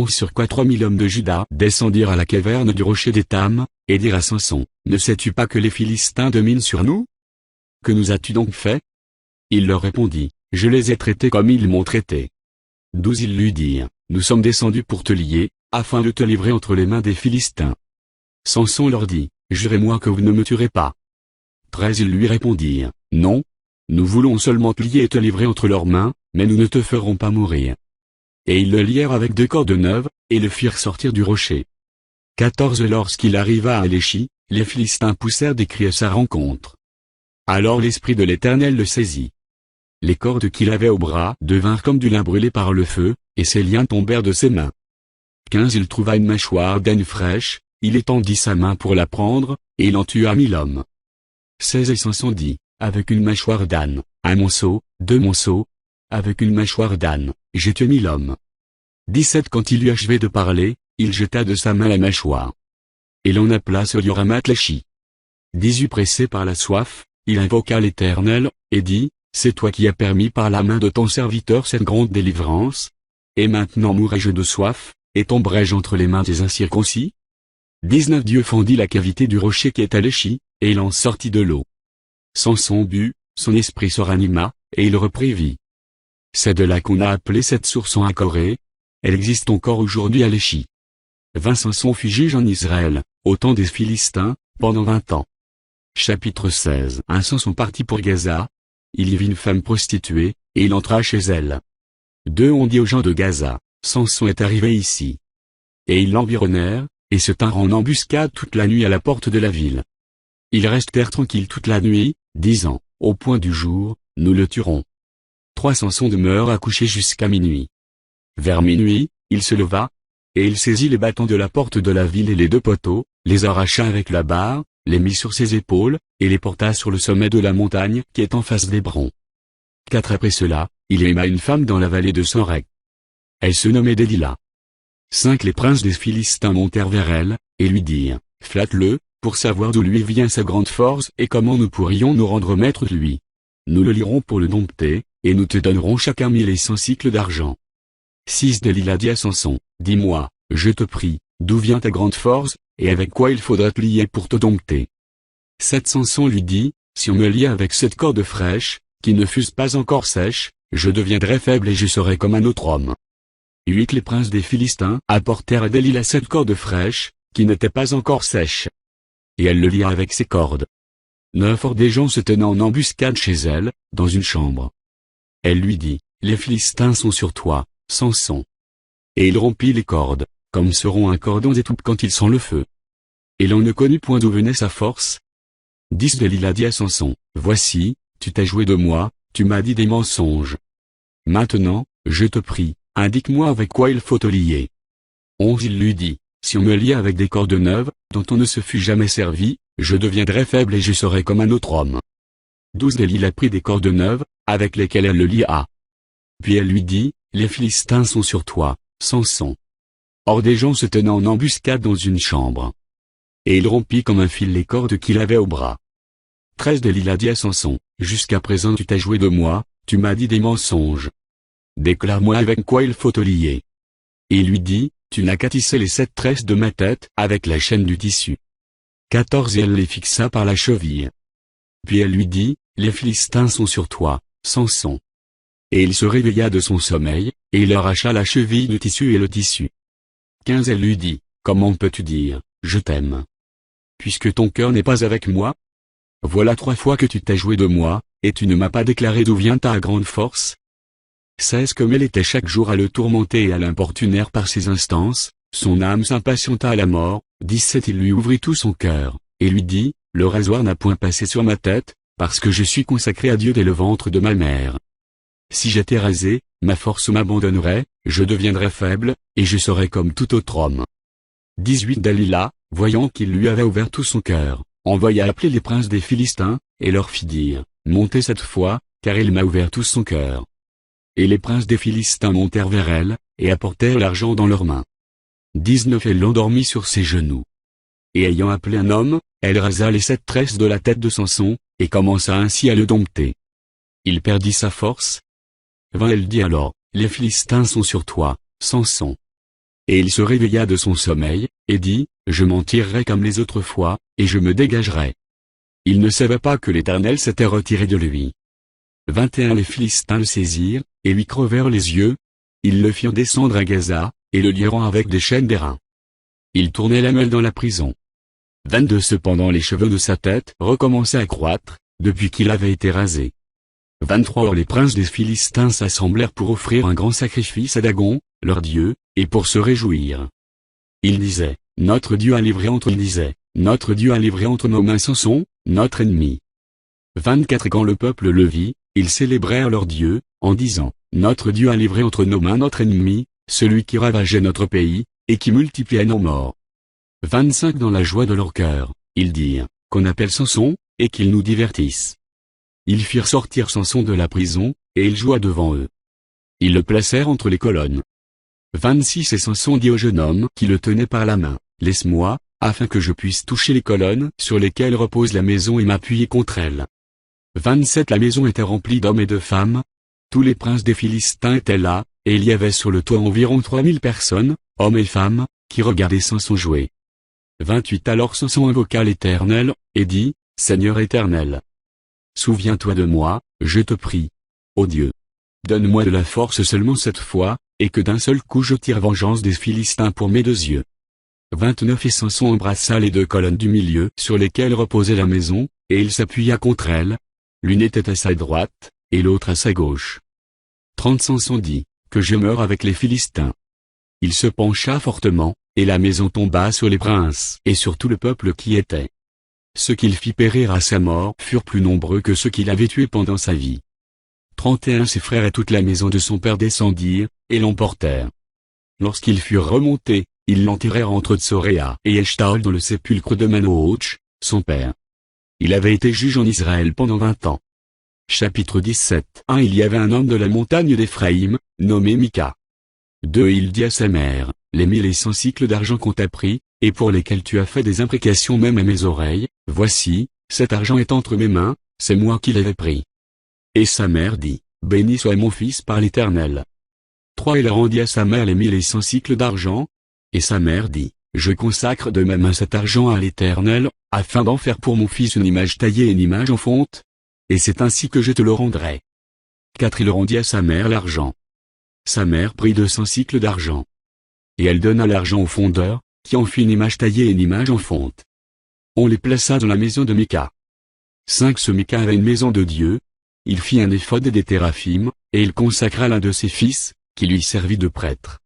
Sur quoi 3000 hommes de Juda descendirent à la caverne du rocher d'Étam, et dirent à Samson, « Ne sais-tu pas que les Philistins dominent sur nous? Que nous as-tu donc fait ?» Il leur répondit, « Je les ai traités comme ils m'ont traité. » Ils lui dirent, « Nous sommes descendus pour te lier, afin de te livrer entre les mains des Philistins. » Samson leur dit, « Jurez-moi que vous ne me tuerez pas. » Ils lui répondirent, « Non. Nous voulons seulement te lier et te livrer entre leurs mains, mais nous ne te ferons pas mourir. » Et ils le lièrent avec 2 cordes neuves, et le firent sortir du rocher. 14 Lorsqu'il arriva à Éléchi, les Philistins poussèrent des cris à sa rencontre. Alors l'Esprit de l'Éternel le saisit. Les cordes qu'il avait au bras devinrent comme du lin brûlé par le feu, et ses liens tombèrent de ses mains. 15 Il trouva une mâchoire d'âne fraîche, il étendit sa main pour la prendre, et il en tua 1000 hommes. 16 Et Samson dit, avec une mâchoire d'âne, 1 monceau, 2 monceaux, avec une mâchoire d'âne, j'ai tué 1000 hommes. 17 Quand il eut achevé de parler, il jeta de sa main la mâchoire. Et l'on appela ce lieu Ramath-Léchi. 18 Pressé par la soif, il invoqua l'Éternel, et dit, c'est toi qui as permis par la main de ton serviteur cette grande délivrance? Et maintenant mourrai-je de soif, et tomberai-je entre les mains des incirconcis? 19 Dieu fendit la cavité du rocher qui est à Léchi, et il en sortit de l'eau. Samson but, son esprit se ranima, et il reprit vie. C'est de là qu'on a appelé cette source en Corée. Elle existe encore aujourd'hui à Léchi. Samson fut juge en Israël, au temps des Philistins, pendant 20 ans. Chapitre 16 Samson partit pour Gaza. Il y vit une femme prostituée, et il entra chez elle. On dit aux gens de Gaza, Samson est arrivé ici. Et ils l'environnèrent, et se tinrent en embuscade toute la nuit à la porte de la ville. Ils restèrent tranquilles toute la nuit, disant, au point du jour, nous le tuerons. Samson demeura accouché jusqu'à minuit. Vers minuit, il se leva, et il saisit les battants de la porte de la ville et les 2 poteaux, les arracha avec la barre, les mit sur ses épaules, et les porta sur le sommet de la montagne qui est en face d'Hébron. 4 Après cela, il aima une femme dans la vallée de Sorek. Elle se nommait Délila. 5 Les princes des Philistins montèrent vers elle, et lui dirent, flatte-le, pour savoir d'où lui vient sa grande force et comment nous pourrions nous rendre maîtres de lui. Nous le lierons pour le dompter, et nous te donnerons chacun 1100 cycles d'argent. 6 Délila dit à Samson, dis-moi, je te prie, d'où vient ta grande force, et avec quoi il faudra te lier pour te dompter. 7 Samson lui dit, si on me lie avec cette corde fraîche, qui ne fût pas encore sèche, je deviendrai faible et je serai comme un autre homme. 8 Les princes des Philistins apportèrent à Délila cette corde fraîche, qui n'était pas encore sèche. Et elle le lia avec ses cordes. 9 Des gens se tenant en embuscade chez elle, dans une chambre. Elle lui dit, les Philistins sont sur toi, Samson. Et il rompit les cordes, comme se rompt un cordon d'étoupe quand il sent le feu. Et l'on ne connut point d'où venait sa force. 10 Délila dit à Samson, voici, tu t'es joué de moi, tu m'as dit des mensonges. Maintenant, je te prie, indique-moi avec quoi il faut te lier. 11 Il lui dit, si on me lie avec des cordes neuves, dont on ne se fut jamais servi, je deviendrai faible et je serai comme un autre homme. 12 Dalila prit des cordes neuves, avec lesquelles elle le lia. Puis elle lui dit, les Philistins sont sur toi, Samson. Or des gens se tenaient en embuscade dans une chambre. Et il rompit comme un fil les cordes qu'il avait au bras. 13 Dalila dit à Samson, jusqu'à présent tu t'as joué de moi, tu m'as dit des mensonges. Déclare-moi avec quoi il faut te lier. Et il lui dit, tu n'as qu'à tisser les 7 tresses de ma tête avec la chaîne du tissu. 14 Et elle les fixa par la cheville. Puis elle lui dit, les Philistins sont sur toi, Samson. Et il se réveilla de son sommeil, et il arracha la cheville du tissu et le tissu. 15 Elle lui dit, comment peux-tu dire, je t'aime, puisque ton cœur n'est pas avec moi? Voilà 3 fois que tu t'es joué de moi, et tu ne m'as pas déclaré d'où vient ta grande force. 16 Comme elle était chaque jour à le tourmenter et à l'importuner par ses instances, son âme s'impatienta à la mort. 17 Il lui ouvrit tout son cœur, et lui dit, le rasoir n'a point passé sur ma tête, parce que je suis consacré à Dieu dès le ventre de ma mère. Si j'étais rasé, ma force m'abandonnerait, je deviendrais faible, et je serais comme tout autre homme. 18 Dalila, voyant qu'il lui avait ouvert tout son cœur, envoya appeler les princes des Philistins, et leur fit dire, montez cette fois, car il m'a ouvert tout son cœur. Et les princes des Philistins montèrent vers elle, et apportèrent l'argent dans leurs mains. 19 Elle l'endormit sur ses genoux. Et ayant appelé un homme, elle rasa les 7 tresses de la tête de Samson, et commença ainsi à le dompter. Il perdit sa force. 20 Elle dit alors, les Philistins sont sur toi, Samson. Et il se réveilla de son sommeil, et dit, je m'en tirerai comme les autres fois, et je me dégagerai. Il ne savait pas que l'Éternel s'était retiré de lui. 21 Les Philistins le saisirent, et lui crevèrent les yeux. Ils le firent descendre à Gaza, et le lièrent avec des chaînes d'airain. Il tournait la mêle dans la prison. 22 Cependant les cheveux de sa tête recommençaient à croître, depuis qu'il avait été rasé. 23 Or les princes des Philistins s'assemblèrent pour offrir un grand sacrifice à Dagon, leur dieu, et pour se réjouir. Ils disaient, notre Dieu a livré entre nos mains Samson, notre ennemi. 24 Et quand le peuple le vit, ils célébrèrent leur Dieu, en disant, notre Dieu a livré entre nos mains notre ennemi, celui qui ravageait notre pays, et qui multipliait nos morts. 25 Dans la joie de leur cœur, ils dirent, qu'on appelle Samson, et qu'il nous divertisse. Ils firent sortir Samson de la prison, et il joua devant eux. Ils le placèrent entre les colonnes. 26 Et Samson dit au jeune homme qui le tenait par la main, laisse-moi, afin que je puisse toucher les colonnes sur lesquelles repose la maison et m'appuyer contre elles. 27 La maison était remplie d'hommes et de femmes. Tous les princes des Philistins étaient là, et il y avait sur le toit environ 3000 personnes, hommes et femmes, qui regardaient Samson jouer. 28 Alors Samson invoqua l'Éternel, et dit, Seigneur éternel, souviens-toi de moi, je te prie. Ô Dieu, donne-moi de la force seulement cette fois, et que d'un seul coup je tire vengeance des Philistins pour mes 2 yeux. 29 Et Samson embrassa les 2 colonnes du milieu sur lesquelles reposait la maison, et il s'appuya contre elles. L'une était à sa droite, et l'autre à sa gauche. 30 Samson dit, que je meure avec les Philistins. Il se pencha fortement, et la maison tomba sur les princes et sur tout le peuple qui était. Ceux qu'il fit périr à sa mort furent plus nombreux que ceux qu'il avait tués pendant sa vie. 31 Ses frères et toute la maison de son père descendirent, et l'emportèrent. Lorsqu'ils furent remontés, ils l'enterrèrent entre Tsoréa et Eshtaol dans le sépulcre de Manoach, son père. Il avait été juge en Israël pendant 20 ans. Chapitre 17 1 Il y avait un homme de la montagne d'Éphraïm, nommé Mika. 2 Il dit à sa mère, les 1100 cycles d'argent qu'on t'a pris, et pour lesquels tu as fait des imprécations même à mes oreilles, voici, cet argent est entre mes mains, c'est moi qui l'avais pris. Et sa mère dit, béni soit mon fils par l'Éternel. 3 Il rendit à sa mère les 1100 cycles d'argent, et sa mère dit, je consacre de ma main cet argent à l'Éternel, afin d'en faire pour mon fils une image taillée et une image en fonte, et c'est ainsi que je te le rendrai. 4 Il rendit à sa mère l'argent. Sa mère prit 200 cycles d'argent. Et elle donna l'argent au fondeur, qui en fit une image taillée et une image en fonte. On les plaça dans la maison de Mika. 5 Ce Mika avait une maison de Dieu. Il fit un éphod et des téraphim, et il consacra l'un de ses fils, qui lui servit de prêtre.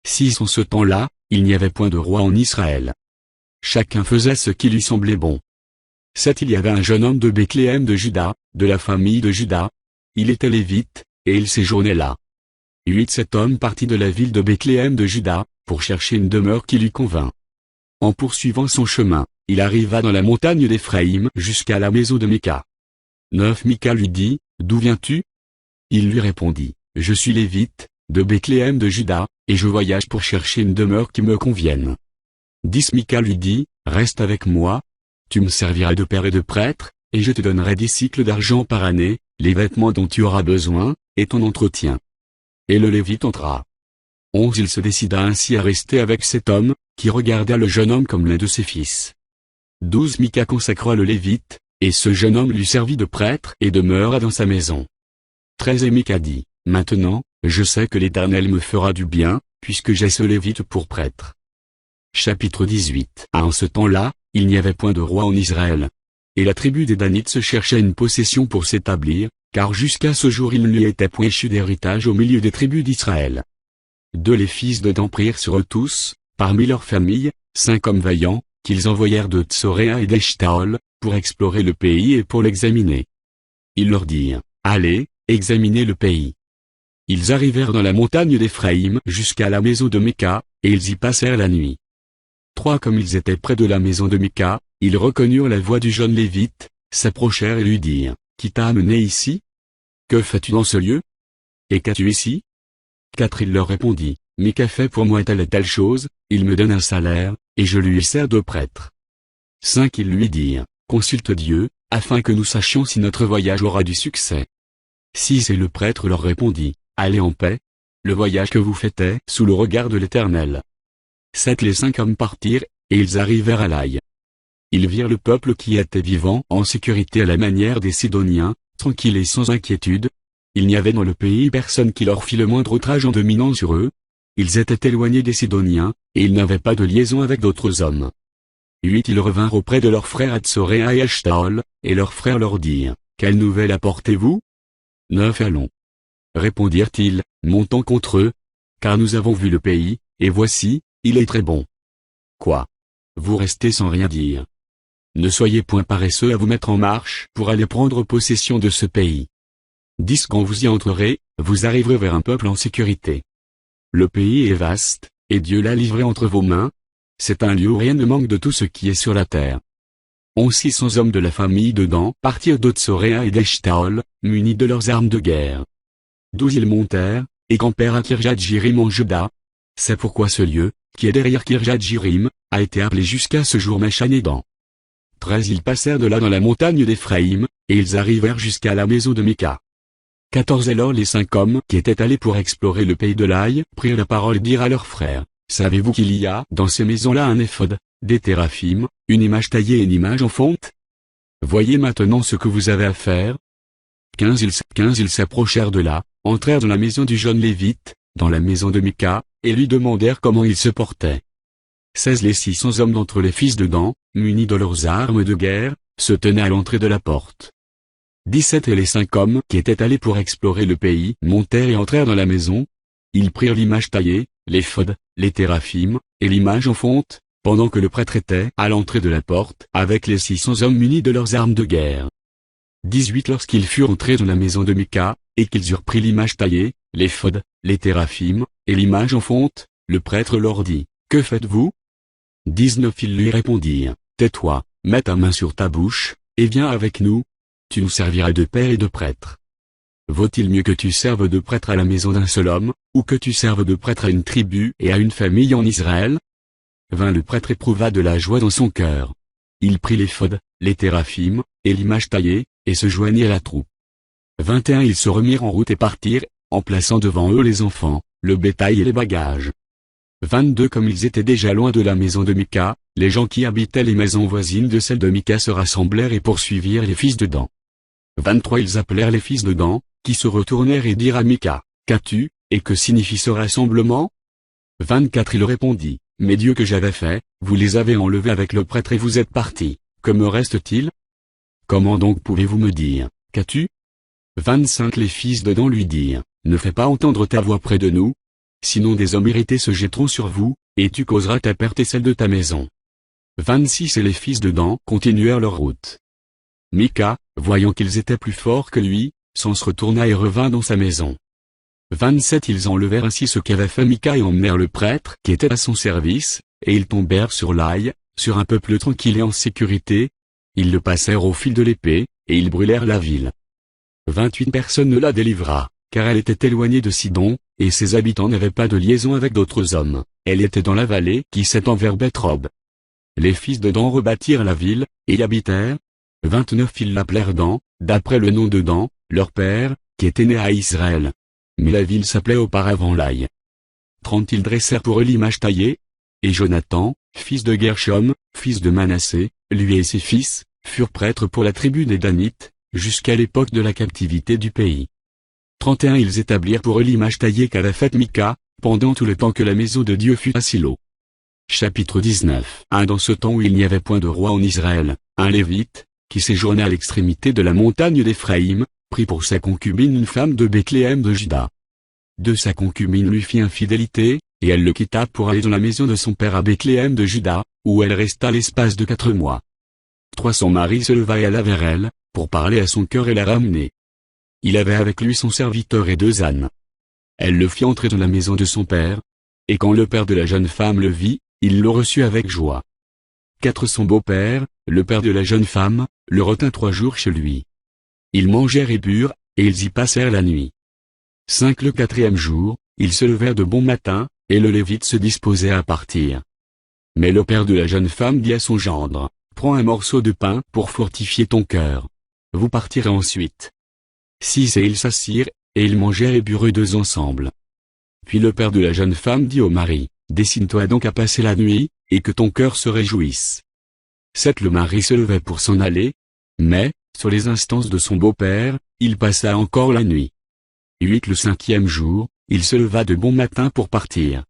6 En ce temps-là, il n'y avait point de roi en Israël. Chacun faisait ce qui lui semblait bon. 7 Il y avait un jeune homme de Bethléem de Juda, de la famille de Juda. Il était lévite, et il séjournait là. 8 Cet homme partit de la ville de Bethléem de Juda, pour chercher une demeure qui lui convint. En poursuivant son chemin, il arriva dans la montagne d'Éphraïm jusqu'à la maison de Mika. 9 Mika lui dit, « D'où viens-tu » Il lui répondit, « Je suis lévite, de Bethléem de Juda, et je voyage pour chercher une demeure qui me convienne. » 10 Mika lui dit, « Reste avec moi, tu me serviras de père et de prêtre, et je te donnerai 10 cycles d'argent par année, les vêtements dont tu auras besoin, et ton entretien. » Et le Lévite entra. 11 Il se décida ainsi à rester avec cet homme, qui regarda le jeune homme comme l'un de ses fils. 12 Mika consacra le Lévite, et ce jeune homme lui servit de prêtre et demeura dans sa maison. 13 Et Mika dit, « Maintenant, je sais que l'Éternel me fera du bien, puisque j'ai ce Lévite pour prêtre. » Chapitre 18 En ce temps-là, il n'y avait point de roi en Israël. Et la tribu des Danites se cherchait une possession pour s'établir, car jusqu'à ce jour il ne lui était point échu d'héritage au milieu des tribus d'Israël. Les fils de Dan prirent sur eux tous, parmi leurs familles, 5 hommes vaillants, qu'ils envoyèrent de Tsoréa et d'Eshtaol, pour explorer le pays et pour l'examiner. Ils leur dirent, « Allez, examinez le pays. » Ils arrivèrent dans la montagne d'Éphraïm jusqu'à la maison de Mika, et ils y passèrent la nuit. 3 Comme ils étaient près de la maison de Mika, ils reconnurent la voix du jeune Lévite, s'approchèrent et lui dirent, « Qui t'a amené ici? Que fais-tu dans ce lieu? Et qu'as-tu ici » 4 Il leur répondit, « Mika fait pour moi telle et telle chose, il me donne un salaire, et je lui sers de prêtre. » 5 Ils lui dirent, « Consulte Dieu, afin que nous sachions si notre voyage aura du succès. » 6 Et le prêtre leur répondit, « Allez en paix. Le voyage que vous faites est sous le regard de l'Éternel. » 7 Les 5 hommes partirent, et ils arrivèrent à l'Aï. Ils virent le peuple qui était vivant en sécurité à la manière des Sidoniens, tranquille et sans inquiétude. Il n'y avait dans le pays personne qui leur fit le moindre outrage en dominant sur eux. Ils étaient éloignés des Sidoniens, et ils n'avaient pas de liaison avec d'autres hommes. 8 Ils revinrent auprès de leurs frères à Tsoréa et à Eshtaol, et leurs frères leur dirent, « Quelle nouvelle apportez-vous » 9 Allons. Répondirent-ils, montons contre eux, car nous avons vu le pays, et voici, il est très bon. Quoi? Vous restez sans rien dire. Ne soyez point paresseux à vous mettre en marche pour aller prendre possession de ce pays. 10 Quand vous y entrerez, vous arriverez vers un peuple en sécurité. Le pays est vaste, et Dieu l'a livré entre vos mains. C'est un lieu où rien ne manque de tout ce qui est sur la terre. 11 600 hommes de la famille de Dan partirent de Tsoréa et d'Eshtaol, munis de leurs armes de guerre. 12 Ils montèrent, et campèrent à Kirjat-Jérim en Juda. C'est pourquoi ce lieu, qui est derrière Kirjat-Jérim, a été appelé jusqu'à ce jour Méchan-et-Dan. 13 Ils passèrent de là dans la montagne d'Éphraïm, et ils arrivèrent jusqu'à la maison de Mika. 14 Alors les 5 hommes qui étaient allés pour explorer le pays de l'Aï prirent la parole et dirent à leurs frères, « Savez-vous qu'il y a dans ces maisons-là un éphod, des téraphim, une image taillée et une image en fonte? Voyez maintenant ce que vous avez à faire. » 15 Ils s'approchèrent de là, entrèrent dans la maison du jeune Lévite, dans la maison de Mika, et lui demandèrent comment il se portait. 16 Les 600 hommes d'entre les fils de Dan, munis de leurs armes de guerre, se tenaient à l'entrée de la porte. 17 Et les 5 hommes qui étaient allés pour explorer le pays montèrent et entrèrent dans la maison. Ils prirent l'image taillée, l'éphod, les téraphim, et l'image en fonte, pendant que le prêtre était à l'entrée de la porte avec les 600 hommes munis de leurs armes de guerre. 18 Lorsqu'ils furent entrés dans la maison de Mika, et qu'ils eurent pris l'image taillée, l'éphod, les téraphim, et l'image en fonte, le prêtre leur dit, « Que faites-vous » 19 Ils lui répondirent, « Tais-toi, mets ta main sur ta bouche, et viens avec nous. Tu nous serviras de père et de prêtre. Vaut-il mieux que tu serves de prêtre à la maison d'un seul homme, ou que tu serves de prêtre à une tribu et à une famille en Israël » 20 Le prêtre éprouva de la joie dans son cœur. Il prit l'éphod, les téraphim, et l'image taillée, et se joignit à la troupe. 21 Ils se remirent en route et partirent, en plaçant devant eux les enfants, le bétail et les bagages. 22 Comme ils étaient déjà loin de la maison de Mika, les gens qui habitaient les maisons voisines de celle de Mika se rassemblèrent et poursuivirent les fils de Dan. 23 Ils appelèrent les fils de Dan, qui se retournèrent et dirent à Mika, « Qu'as-tu, et que signifie ce rassemblement » 24 Il répondit, « Mes dieux que j'avais faits, vous les avez enlevés avec le prêtre et vous êtes partis, que me reste-t-il? Comment donc pouvez-vous me dire, qu'as-tu » 25 Les fils de Dan lui dirent, « Ne fais pas entendre ta voix près de nous, sinon des hommes irrités se jetteront sur vous, et tu causeras ta perte et celle de ta maison. » 26 Et les fils de Dan continuèrent leur route. Mika, voyant qu'ils étaient plus forts que lui, s'en se retourna et revint dans sa maison. 27 Ils enlevèrent ainsi ce qu'avait fait Mika et emmenèrent le prêtre qui était à son service, et ils tombèrent sur l'Aï, sur un peuple tranquille et en sécurité. Ils le passèrent au fil de l'épée, et ils brûlèrent la ville. 28 personnes ne la délivra, car elle était éloignée de Sidon, et ses habitants n'avaient pas de liaison avec d'autres hommes. Elle était dans la vallée qui s'étend vers Beth-Rob. Les fils de Dan rebâtirent la ville, et y habitèrent. 29 ils l'appelèrent Dan, d'après le nom de Dan, leur père, qui était né à Israël. Mais la ville s'appelait auparavant Laï. 30 ils dressèrent pour eux l'image taillée. Et Jonathan, fils de Gershom, fils de Manassé, lui et ses fils, furent prêtres pour la tribu des Danites, jusqu'à l'époque de la captivité du pays. 31 ils établirent pour eux l'image taillée qu'avait faite Mika, pendant tout le temps que la maison de Dieu fut à Silo. Chapitre 19. Dans ce temps où il n'y avait point de roi en Israël, un Lévite, qui séjournait à l'extrémité de la montagne d'Éphraïm, prit pour sa concubine une femme de Bethléem de Juda. De sa concubine lui fit infidélité, et elle le quitta pour aller dans la maison de son père à Bethléem de Juda, où elle resta l'espace de 4 mois. 3 Son mari se leva et alla vers elle, pour parler à son cœur et la ramener. Il avait avec lui son serviteur et 2 ânes. Elle le fit entrer dans la maison de son père, et quand le père de la jeune femme le vit, il le reçut avec joie. 4 Son beau-père, le père de la jeune femme, le retint 3 jours chez lui. Ils mangèrent et burent, et ils y passèrent la nuit. 5 Le 4e jour, ils se levèrent de bon matin, et le Lévite se disposait à partir. Mais le père de la jeune femme dit à son gendre, « Prends un morceau de pain pour fortifier ton cœur. Vous partirez ensuite. » 6 Et ils s'assirent, et ils mangèrent et burent 2 ensemble. Puis le père de la jeune femme dit au mari, « Dessine-toi donc à passer la nuit, et que ton cœur se réjouisse. » 7 Le mari se levait pour s'en aller, mais, sur les instances de son beau-père, il passa encore la nuit. 8 Le 5e jour, il se leva de bon matin pour partir.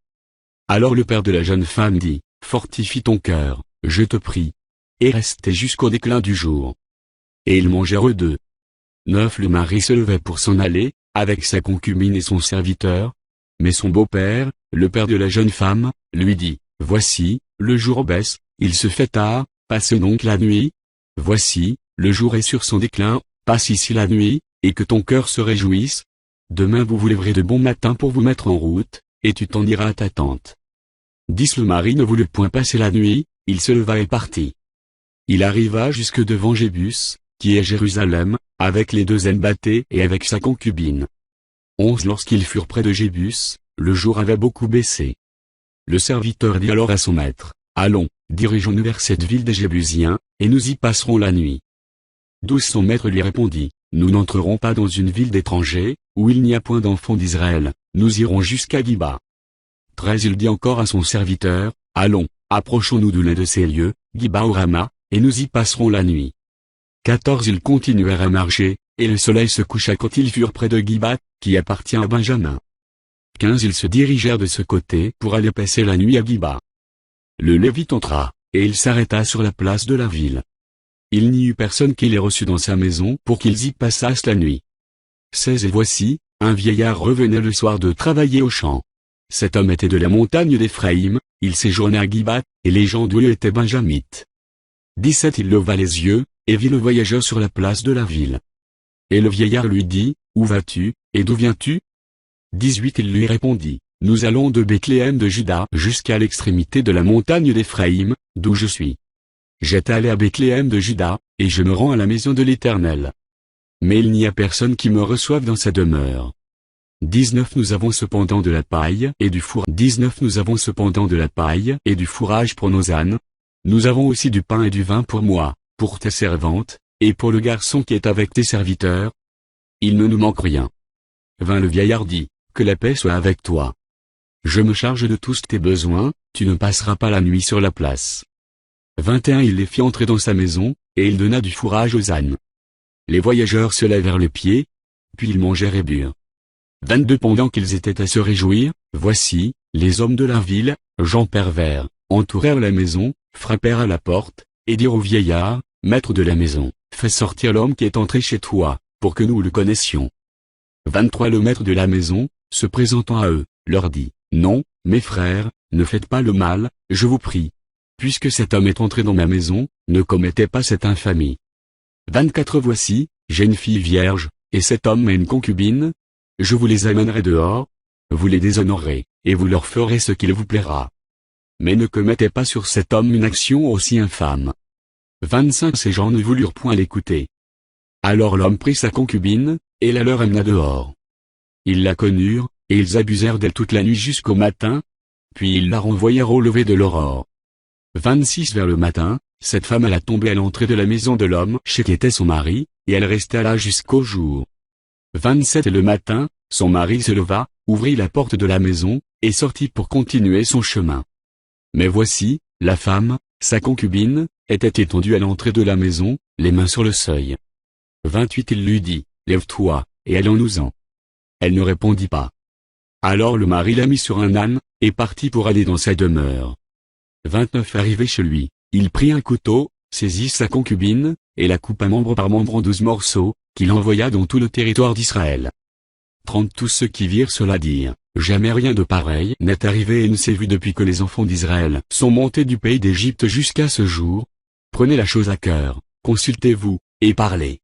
Alors le père de la jeune femme dit, « Fortifie ton cœur, je te prie. » Et restait jusqu'au déclin du jour. Et ils mangèrent 2. 9 Le mari se levait pour s'en aller, avec sa concubine et son serviteur. Mais son beau-père, le père de la jeune femme, lui dit, « Voici, le jour baisse, il se fait tard, passe donc la nuit. Voici, le jour est sur son déclin, passe ici la nuit, et que ton cœur se réjouisse. Demain vous vous lèverez de bon matin pour vous mettre en route, et tu t'en iras à ta tente. » 10 Le mari ne voulut point passer la nuit, il se leva et partit. Il arriva jusque devant Jébus, qui est Jérusalem, avec les 2 ânes bâtés et avec sa concubine. 11 Lorsqu'ils furent près de Jébus, le jour avait beaucoup baissé. Le serviteur dit alors à son maître, « Allons, dirigeons-nous vers cette ville des Jébusiens, et nous y passerons la nuit. » 12 Son maître lui répondit, « Nous n'entrerons pas dans une ville d'étrangers, où il n'y a point d'enfants d'Israël, nous irons jusqu'à Giba. » 13 Il dit encore à son serviteur, « Allons, approchons-nous de l'un de ces lieux, Giba ou Rama, et nous y passerons la nuit. » 14 Ils continuèrent à marcher, et le soleil se coucha quand ils furent près de Giba, qui appartient à Benjamin. 15 Ils se dirigèrent de ce côté pour aller passer la nuit à Giba. Le Lévite entra, et il s'arrêta sur la place de la ville. Il n'y eut personne qui les reçut dans sa maison pour qu'ils y passassent la nuit. 16 Et voici, un vieillard revenait le soir de travailler au champ. Cet homme était de la montagne d'Éphraïm, il séjournait à Giba, et les gens d'où étaient benjamites. 17 Il leva les yeux, et vit le voyageur sur la place de la ville. Et le vieillard lui dit, « Où vas-tu, et d'où viens-tu » 18 Il lui répondit, « Nous allons de Bethléem de Juda jusqu'à l'extrémité de la montagne d'Éphraïm, d'où je suis. J'étais allé à Bethléem de Juda, et je me rends à la maison de l'Éternel. Mais il n'y a personne qui me reçoive dans sa demeure. 19 Nous avons cependant de la paille et du four. 19 Nous avons cependant de la paille et du fourrage pour nos ânes. Nous avons aussi du pain et du vin pour moi, pour tes servantes, et pour le garçon qui est avec tes serviteurs. Il ne nous manque rien. 20 Le vieillard dit, « Que la paix soit avec toi. Je me charge de tous tes besoins, tu ne passeras pas la nuit sur la place. » 21 Il les fit entrer dans sa maison, et il donna du fourrage aux ânes. Les voyageurs se lavèrent les pieds, puis ils mangèrent et burent. 22 Pendant qu'ils étaient à se réjouir, voici, les hommes de la ville, gens pervers, entourèrent la maison, frappèrent à la porte, et dirent au vieillard, « Maître de la maison, fais sortir l'homme qui est entré chez toi, pour que nous le connaissions. » 23 Le maître de la maison, se présentant à eux, leur dit, « Non, mes frères, ne faites pas le mal, je vous prie. Puisque cet homme est entré dans ma maison, ne commettez pas cette infamie. 24 Voici, j'ai une fille vierge, et cet homme a une concubine. Je vous les amènerai dehors, vous les déshonorerez, et vous leur ferez ce qu'il vous plaira. mais ne commettaient pas sur cet homme une action aussi infâme. 25 Ces gens ne voulurent point l'écouter. Alors l'homme prit sa concubine, et la leur amena dehors. Ils la connurent, et ils abusèrent d'elle toute la nuit jusqu'au matin, puis ils la renvoyèrent au lever de l'aurore. 26 Vers le matin, cette femme alla tomber à l'entrée de la maison de l'homme chez qui était son mari, et elle resta là jusqu'au jour. 27 Et le matin, son mari se leva, ouvrit la porte de la maison, et sortit pour continuer son chemin. Mais voici, la femme, sa concubine, était étendue à l'entrée de la maison, les mains sur le seuil. 28 Il lui dit, lève-toi, et allons-nous-en. Elle ne répondit pas. Alors le mari la mit sur un âne, et partit pour aller dans sa demeure. 29 Arrivé chez lui, il prit un couteau, saisit sa concubine, et la coupa membre par membre en 12 morceaux, qu'il envoya dans tout le territoire d'Israël. 30 Tous ceux qui virent cela dirent, jamais rien de pareil n'est arrivé et ne s'est vu depuis que les enfants d'Israël sont montés du pays d'Égypte jusqu'à ce jour. Prenez la chose à cœur, consultez-vous, et parlez.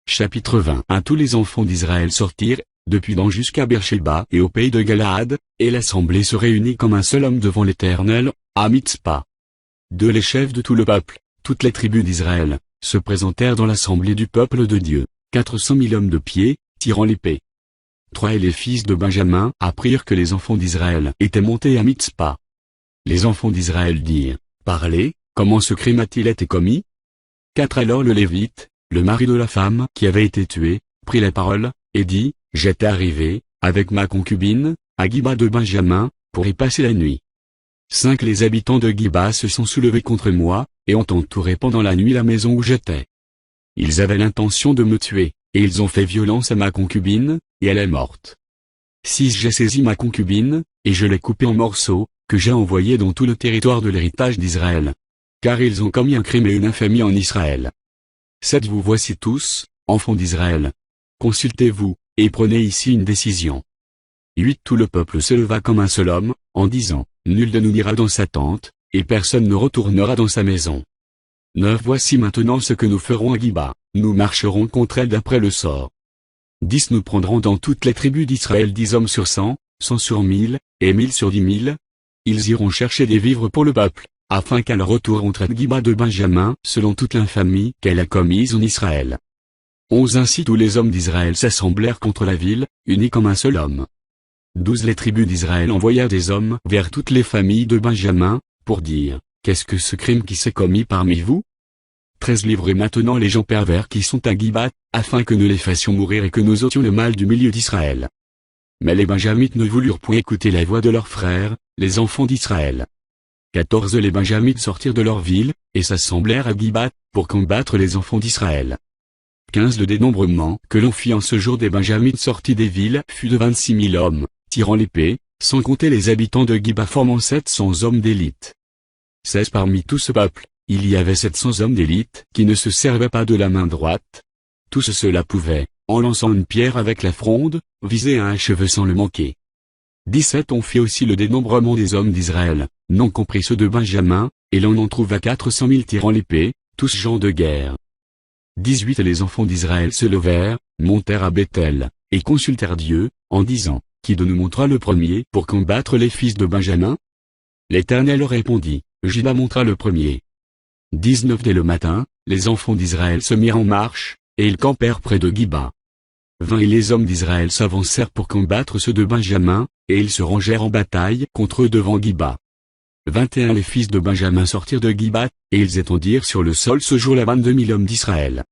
Chapitre 21 Tous les enfants d'Israël sortirent, depuis Dan jusqu'à Beersheba et au pays de Galaad, et l'assemblée se réunit comme un seul homme devant l'Éternel, à Mitzpa. Les chefs de tout le peuple, toutes les tribus d'Israël, se présentèrent dans l'assemblée du peuple de Dieu, 400 000 hommes de pied, tirant l'épée. 3 Et les fils de Benjamin apprirent que les enfants d'Israël étaient montés à Mitzpa. Les enfants d'Israël dirent, parlez, comment ce crime a-t-il été commis? 4 Alors le Lévite, le mari de la femme qui avait été tuée, prit la parole, et dit, j'étais arrivé, avec ma concubine, à Giba de Benjamin, pour y passer la nuit. 5 Les habitants de Giba se sont soulevés contre moi, et ont entouré pendant la nuit la maison où j'étais. Ils avaient l'intention de me tuer, et ils ont fait violence à ma concubine, et elle est morte. 6 J'ai saisi ma concubine, et je l'ai coupée en morceaux, que j'ai envoyée dans tout le territoire de l'héritage d'Israël. Car ils ont commis un crime et une infamie en Israël. 7 Vous voici tous, enfants d'Israël. Consultez-vous, et prenez ici une décision. 8 Tout le peuple se leva comme un seul homme, en disant, nul de nous n'ira dans sa tente, et personne ne retournera dans sa maison. 9 Voici maintenant ce que nous ferons à Giba, nous marcherons contre elle d'après le sort. 10 Nous prendrons dans toutes les tribus d'Israël 10 hommes sur 100, 100 sur 1000, et 1000 sur 10 000. Ils iront chercher des vivres pour le peuple, afin qu'à leur retour on traite Giba de Benjamin selon toute l'infamie qu'elle a commise en Israël. 11 Ainsi tous les hommes d'Israël s'assemblèrent contre la ville, unis comme un seul homme. 12 Les tribus d'Israël envoyèrent des hommes vers toutes les familles de Benjamin, pour dire, qu'est-ce que ce crime qui s'est commis parmi vous? 13 Livrez maintenant les gens pervers qui sont à Giba, afin que nous les fassions mourir et que nous ôtions le mal du milieu d'Israël. Mais les Benjamites ne voulurent point écouter la voix de leurs frères, les enfants d'Israël. 14 Les Benjamites sortirent de leur ville, et s'assemblèrent à Giba, pour combattre les enfants d'Israël. 15 Le dénombrement que l'on fit en ce jour des Benjamites sortis des villes fut de 26 000 hommes, tirant l'épée, sans compter les habitants de Giba formant 700 hommes d'élite. 16 Parmi tout ce peuple, il y avait 700 hommes d'élite qui ne se servaient pas de la main droite. Tous ceux-là pouvaient, en lançant une pierre avec la fronde, viser un cheveu sans le manquer. 17 On fit aussi le dénombrement des hommes d'Israël, non compris ceux de Benjamin, et l'on en trouva 400 000 tirant l'épée, tous gens de guerre. 18 Les enfants d'Israël se levèrent, montèrent à Bethel, et consultèrent Dieu, en disant, qui de nous montra le premier pour combattre les fils de Benjamin? L'Éternel répondit, Juda montra le premier. 19 Dès le matin, les enfants d'Israël se mirent en marche, et ils campèrent près de Giba. 20 Et les hommes d'Israël s'avancèrent pour combattre ceux de Benjamin, et ils se rangèrent en bataille contre eux devant Giba. 21 Les fils de Benjamin sortirent de Giba, et ils étendirent sur le sol ce jour-là 22 000 hommes d'Israël.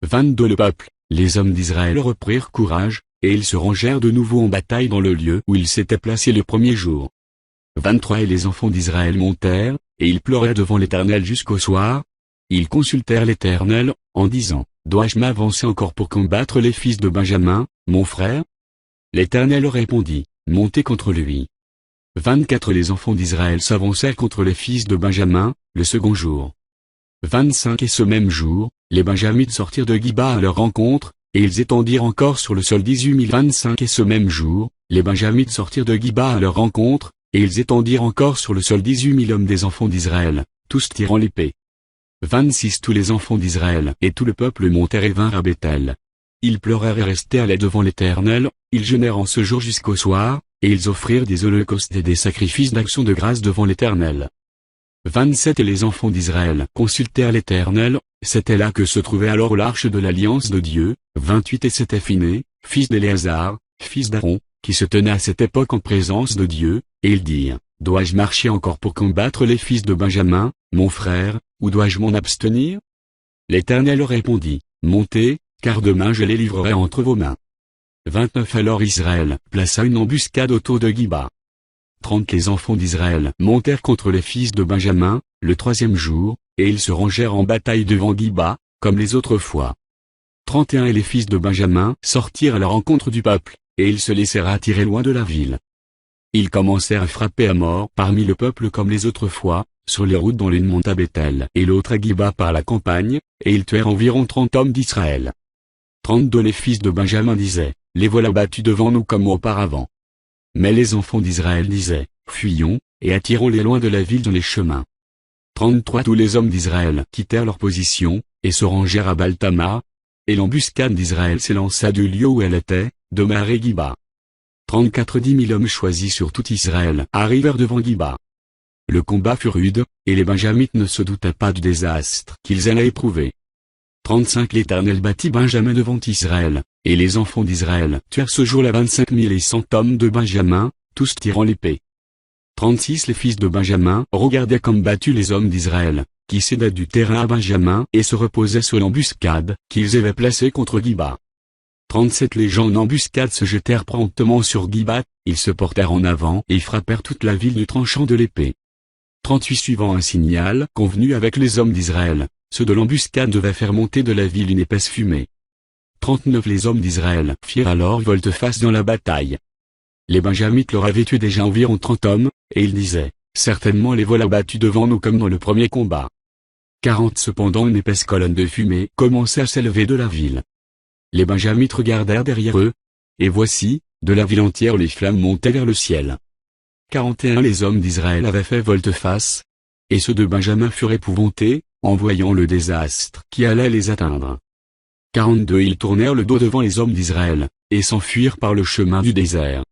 22 Le peuple, les hommes d'Israël reprirent courage, et ils se rangèrent de nouveau en bataille dans le lieu où ils s'étaient placés le premier jour. 23 Et les enfants d'Israël montèrent, et ils pleurèrent devant l'Éternel jusqu'au soir. Ils consultèrent l'Éternel, en disant, dois-je m'avancer encore pour combattre les fils de Benjamin, mon frère? L'Éternel répondit, montez contre lui. 24 Les enfants d'Israël s'avancèrent contre les fils de Benjamin, le second jour. 25 Et ce même jour, les Benjamites sortirent de Giba à leur rencontre, et ils étendirent encore sur le sol 18 000. 25 Et ce même jour, les Benjamites sortirent de Giba à leur rencontre, et ils étendirent encore sur le sol 18 000 hommes des enfants d'Israël, tous tirant l'épée. 26 Tous les enfants d'Israël et tout le peuple montèrent et vinrent à Bethel. Ils pleurèrent et restèrent là devant l'Éternel, ils jeûnèrent en ce jour jusqu'au soir, et ils offrirent des holocaustes et des sacrifices d'action de grâce devant l'Éternel. 27 Et les enfants d'Israël consultèrent l'Éternel, c'était là que se trouvait alors l'arche de l'alliance de Dieu. 28 Et c'était Phiné, fils d'Éléazar, fils d'Aaron, qui se tenait à cette époque en présence de Dieu, et ils dirent, dois-je marcher encore pour combattre les fils de Benjamin, mon frère, ou dois-je m'en abstenir? L'Éternel répondit, montez, car demain je les livrerai entre vos mains. 29 Alors Israël plaça une embuscade autour de Giba. 30 Les enfants d'Israël montèrent contre les fils de Benjamin, le troisième jour, et ils se rangèrent en bataille devant Giba, comme les autres fois. 31 Et les fils de Benjamin sortirent à la rencontre du peuple, et ils se laissèrent attirer loin de la ville. Ils commencèrent à frapper à mort parmi le peuple comme les autres fois, sur les routes dont l'une monte à Bethel et l'autre à Giba par la campagne, et ils tuèrent environ 30 hommes d'Israël. 32 Les fils de Benjamin disaient, les voilà battus devant nous comme auparavant. Mais les enfants d'Israël disaient, fuyons, et attirons-les loin de la ville dans les chemins. 33 Tous les hommes d'Israël quittèrent leur position, et se rangèrent à Baal-Tamar, et l'embuscade d'Israël s'élança du lieu où elle était, de Mar et Giba. 34 10 000 hommes choisis sur tout Israël arrivèrent devant Giba. Le combat fut rude, et les Benjamites ne se doutaient pas du désastre qu'ils allaient éprouver. 35 L'Éternel battit Benjamin devant Israël, et les enfants d'Israël tuèrent ce jour-là 25 100 hommes de Benjamin, tous tirant l'épée. 36 Les fils de Benjamin regardaient comme battus les hommes d'Israël, qui cédaient du terrain à Benjamin et se reposaient sur l'embuscade qu'ils avaient placée contre Giba. 37 Les gens en embuscade se jetèrent promptement sur Giba, ils se portèrent en avant et frappèrent toute la ville du tranchant de l'épée. 38 Suivant un signal convenu avec les hommes d'Israël, ceux de l'embuscade devaient faire monter de la ville une épaisse fumée. 39 Les hommes d'Israël firent alors volte-face dans la bataille. Les Benjamites leur avaient tué déjà environ 30 hommes, et ils disaient, certainement les voilà battus devant nous comme dans le premier combat. 40 Cependant une épaisse colonne de fumée commençait à s'élever de la ville. Les Benjamites regardèrent derrière eux, et voici, de la ville entière les flammes montaient vers le ciel. 41 Les hommes d'Israël avaient fait volte-face, et ceux de Benjamin furent épouvantés, en voyant le désastre qui allait les atteindre. 42 Ils tournèrent le dos devant les hommes d'Israël, et s'enfuirent par le chemin du désert.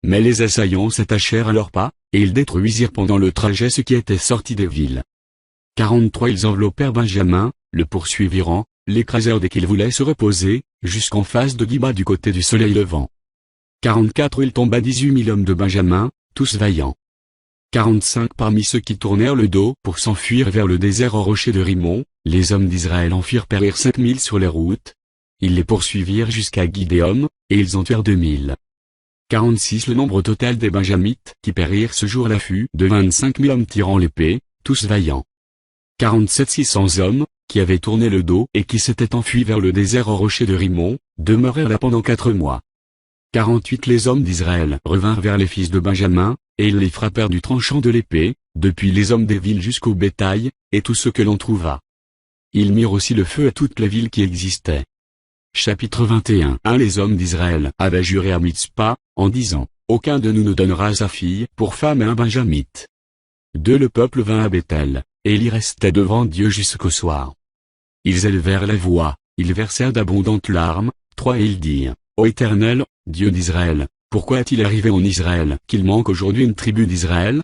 Mais les assaillants s'attachèrent à leurs pas, et ils détruisirent pendant le trajet ce qui était sorti des villes. 43 Ils enveloppèrent Benjamin, le poursuivirent, l'écrasèrent dès qu'il voulait se reposer, jusqu'en face de Giba du côté du soleil levant. 44 Il tomba 18 000 hommes de Benjamin, tous vaillants. 45 Parmi ceux qui tournèrent le dos pour s'enfuir vers le désert au rocher de Rimon, les hommes d'Israël en firent périr 5 000 sur les routes. Ils les poursuivirent jusqu'à Gidéom, et ils en tuèrent 2 000. 46 Le nombre total des Benjamites qui périrent ce jour-là fut de 25 000 hommes tirant l'épée, tous vaillants. 47 600 hommes, qui avaient tourné le dos et qui s'étaient enfuis vers le désert au rocher de Rimon, demeurèrent là pendant 4 mois. 48 Les hommes d'Israël revinrent vers les fils de Benjamin, et ils les frappèrent du tranchant de l'épée, depuis les hommes des villes jusqu'au bétail, et tout ce que l'on trouva. Ils mirent aussi le feu à toutes les villes qui existaient. Chapitre 21 Les hommes d'Israël avaient juré à Mitzpa, en disant, aucun de nous ne donnera sa fille pour femme à un Benjamite. 2 Le peuple vint à Bethel, et il y restait devant Dieu jusqu'au soir. Ils élevèrent la voix, ils versèrent d'abondantes larmes. 3 Et ils dirent, ô Éternel, Dieu d'Israël, pourquoi est-il arrivé en Israël qu'il manque aujourd'hui une tribu d'Israël?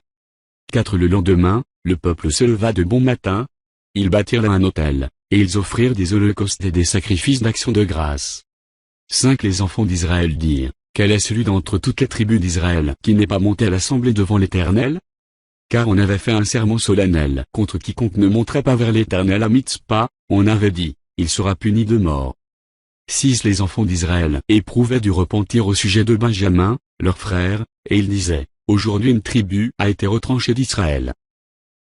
4 Le lendemain, le peuple se leva de bon matin. Ils bâtirent là un autel, et ils offrirent des holocaustes et des sacrifices d'action de grâce. 5 Les enfants d'Israël dirent, quel est celui d'entre toutes les tribus d'Israël qui n'est pas monté à l'assemblée devant l'Éternel? Car on avait fait un serment solennel contre quiconque ne monterait pas vers l'Éternel à Mitzpa, on avait dit, il sera puni de mort. 6 Les enfants d'Israël éprouvaient du repentir au sujet de Benjamin, leur frère, et ils disaient, aujourd'hui une tribu a été retranchée d'Israël.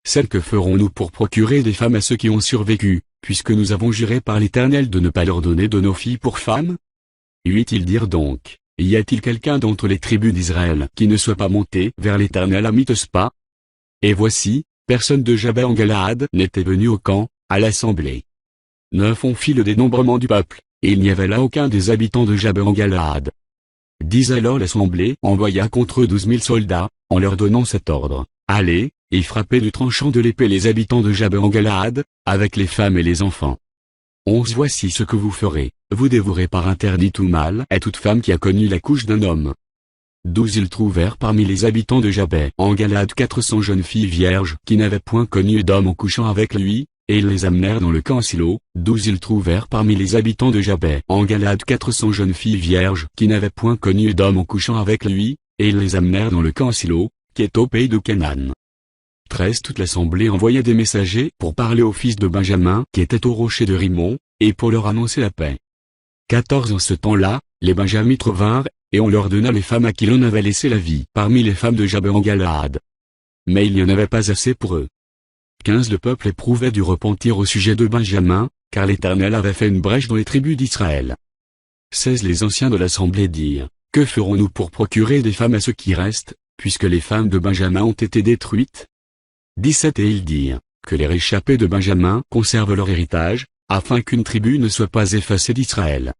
7 Que ferons-nous pour procurer des femmes à ceux qui ont survécu, puisque nous avons juré par l'Éternel de ne pas leur donner de nos filles pour femmes? 8 Ils dirent donc, y a-t-il quelqu'un d'entre les tribus d'Israël qui ne soit pas monté vers l'Éternel à Mitzpa? Et voici, personne de Jabes en Galaad n'était venu au camp, à l'assemblée. 9 On fit le dénombrement du peuple, et il n'y avait là aucun des habitants de Jabes en Galaad. 10 Alors l'assemblée envoya contre eux 12 000 soldats, en leur donnant cet ordre, allez, et frappez du tranchant de l'épée les habitants de Jabes en Galaad, avec les femmes et les enfants. 11 Voici ce que vous ferez, vous dévorez par interdit tout mâle et toute femme qui a connu la couche d'un homme. 12 Ils trouvèrent parmi les habitants de Jabès en Galade 400 jeunes filles vierges qui n'avaient point connu d'homme en couchant avec lui, et ils les amenèrent dans le camp à Silo. 12 Ils trouvèrent parmi les habitants de Jabès en Galade 400 jeunes filles vierges qui n'avaient point connu d'homme en couchant avec lui, et ils les amenèrent dans le camp à Silo, qui est au pays de Canaan. 13 Toute l'assemblée envoya des messagers pour parler aux fils de Benjamin qui étaient au rocher de Rimon, et pour leur annoncer la paix. 14 En ce temps-là, les Benjamites revinrent, et on leur donna les femmes à qui l'on avait laissé la vie parmi les femmes de Jabès en Galade. Mais il n'y en avait pas assez pour eux. 15 Le peuple éprouvait du repentir au sujet de Benjamin, car l'Éternel avait fait une brèche dans les tribus d'Israël. 16 Les anciens de l'assemblée dirent, que ferons-nous pour procurer des femmes à ceux qui restent, puisque les femmes de Benjamin ont été détruites? 17 Et ils dirent, que les réchappés de Benjamin conservent leur héritage, afin qu'une tribu ne soit pas effacée d'Israël.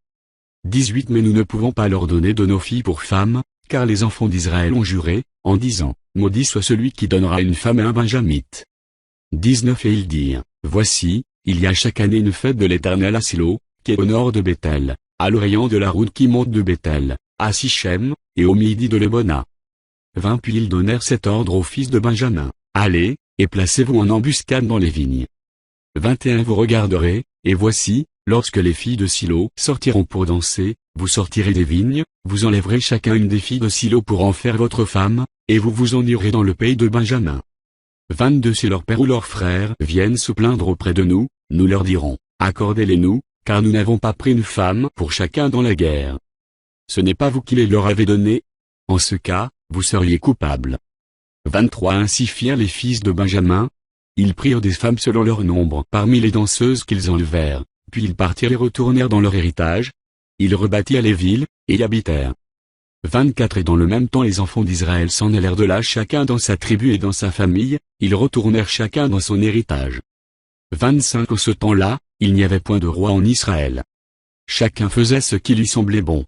18 Mais nous ne pouvons pas leur donner de nos filles pour femmes, car les enfants d'Israël ont juré, en disant, maudit soit celui qui donnera une femme à un Benjamite. 19 Et ils dirent, voici, il y a chaque année une fête de l'Éternel à Silo, qui est au nord de Béthel, à l'orient de la route qui monte de Béthel, à Sichem, et au midi de Lebona. 20 Puis ils donnèrent cet ordre aux fils de Benjamin, allez, et placez-vous en embuscade dans les vignes. 21 Vous regarderez, et voici, lorsque les filles de Silo sortiront pour danser, vous sortirez des vignes, vous enlèverez chacun une des filles de Silo pour en faire votre femme, et vous vous en irez dans le pays de Benjamin. 22 Si leur père ou leur frère viennent se plaindre auprès de nous, nous leur dirons, accordez-les-nous, car nous n'avons pas pris une femme pour chacun dans la guerre. Ce n'est pas vous qui les leur avez donnés? En ce cas, vous seriez coupables. 23 Ainsi firent les fils de Benjamin. Ils prirent des femmes selon leur nombre parmi les danseuses qu'ils enlevèrent, puis ils partirent et retournèrent dans leur héritage. Ils rebâtirent les villes, et y habitèrent. 24 Et dans le même temps les enfants d'Israël s'en allèrent de là chacun dans sa tribu et dans sa famille, ils retournèrent chacun dans son héritage. 25 En ce temps-là, il n'y avait point de roi en Israël. Chacun faisait ce qui lui semblait bon.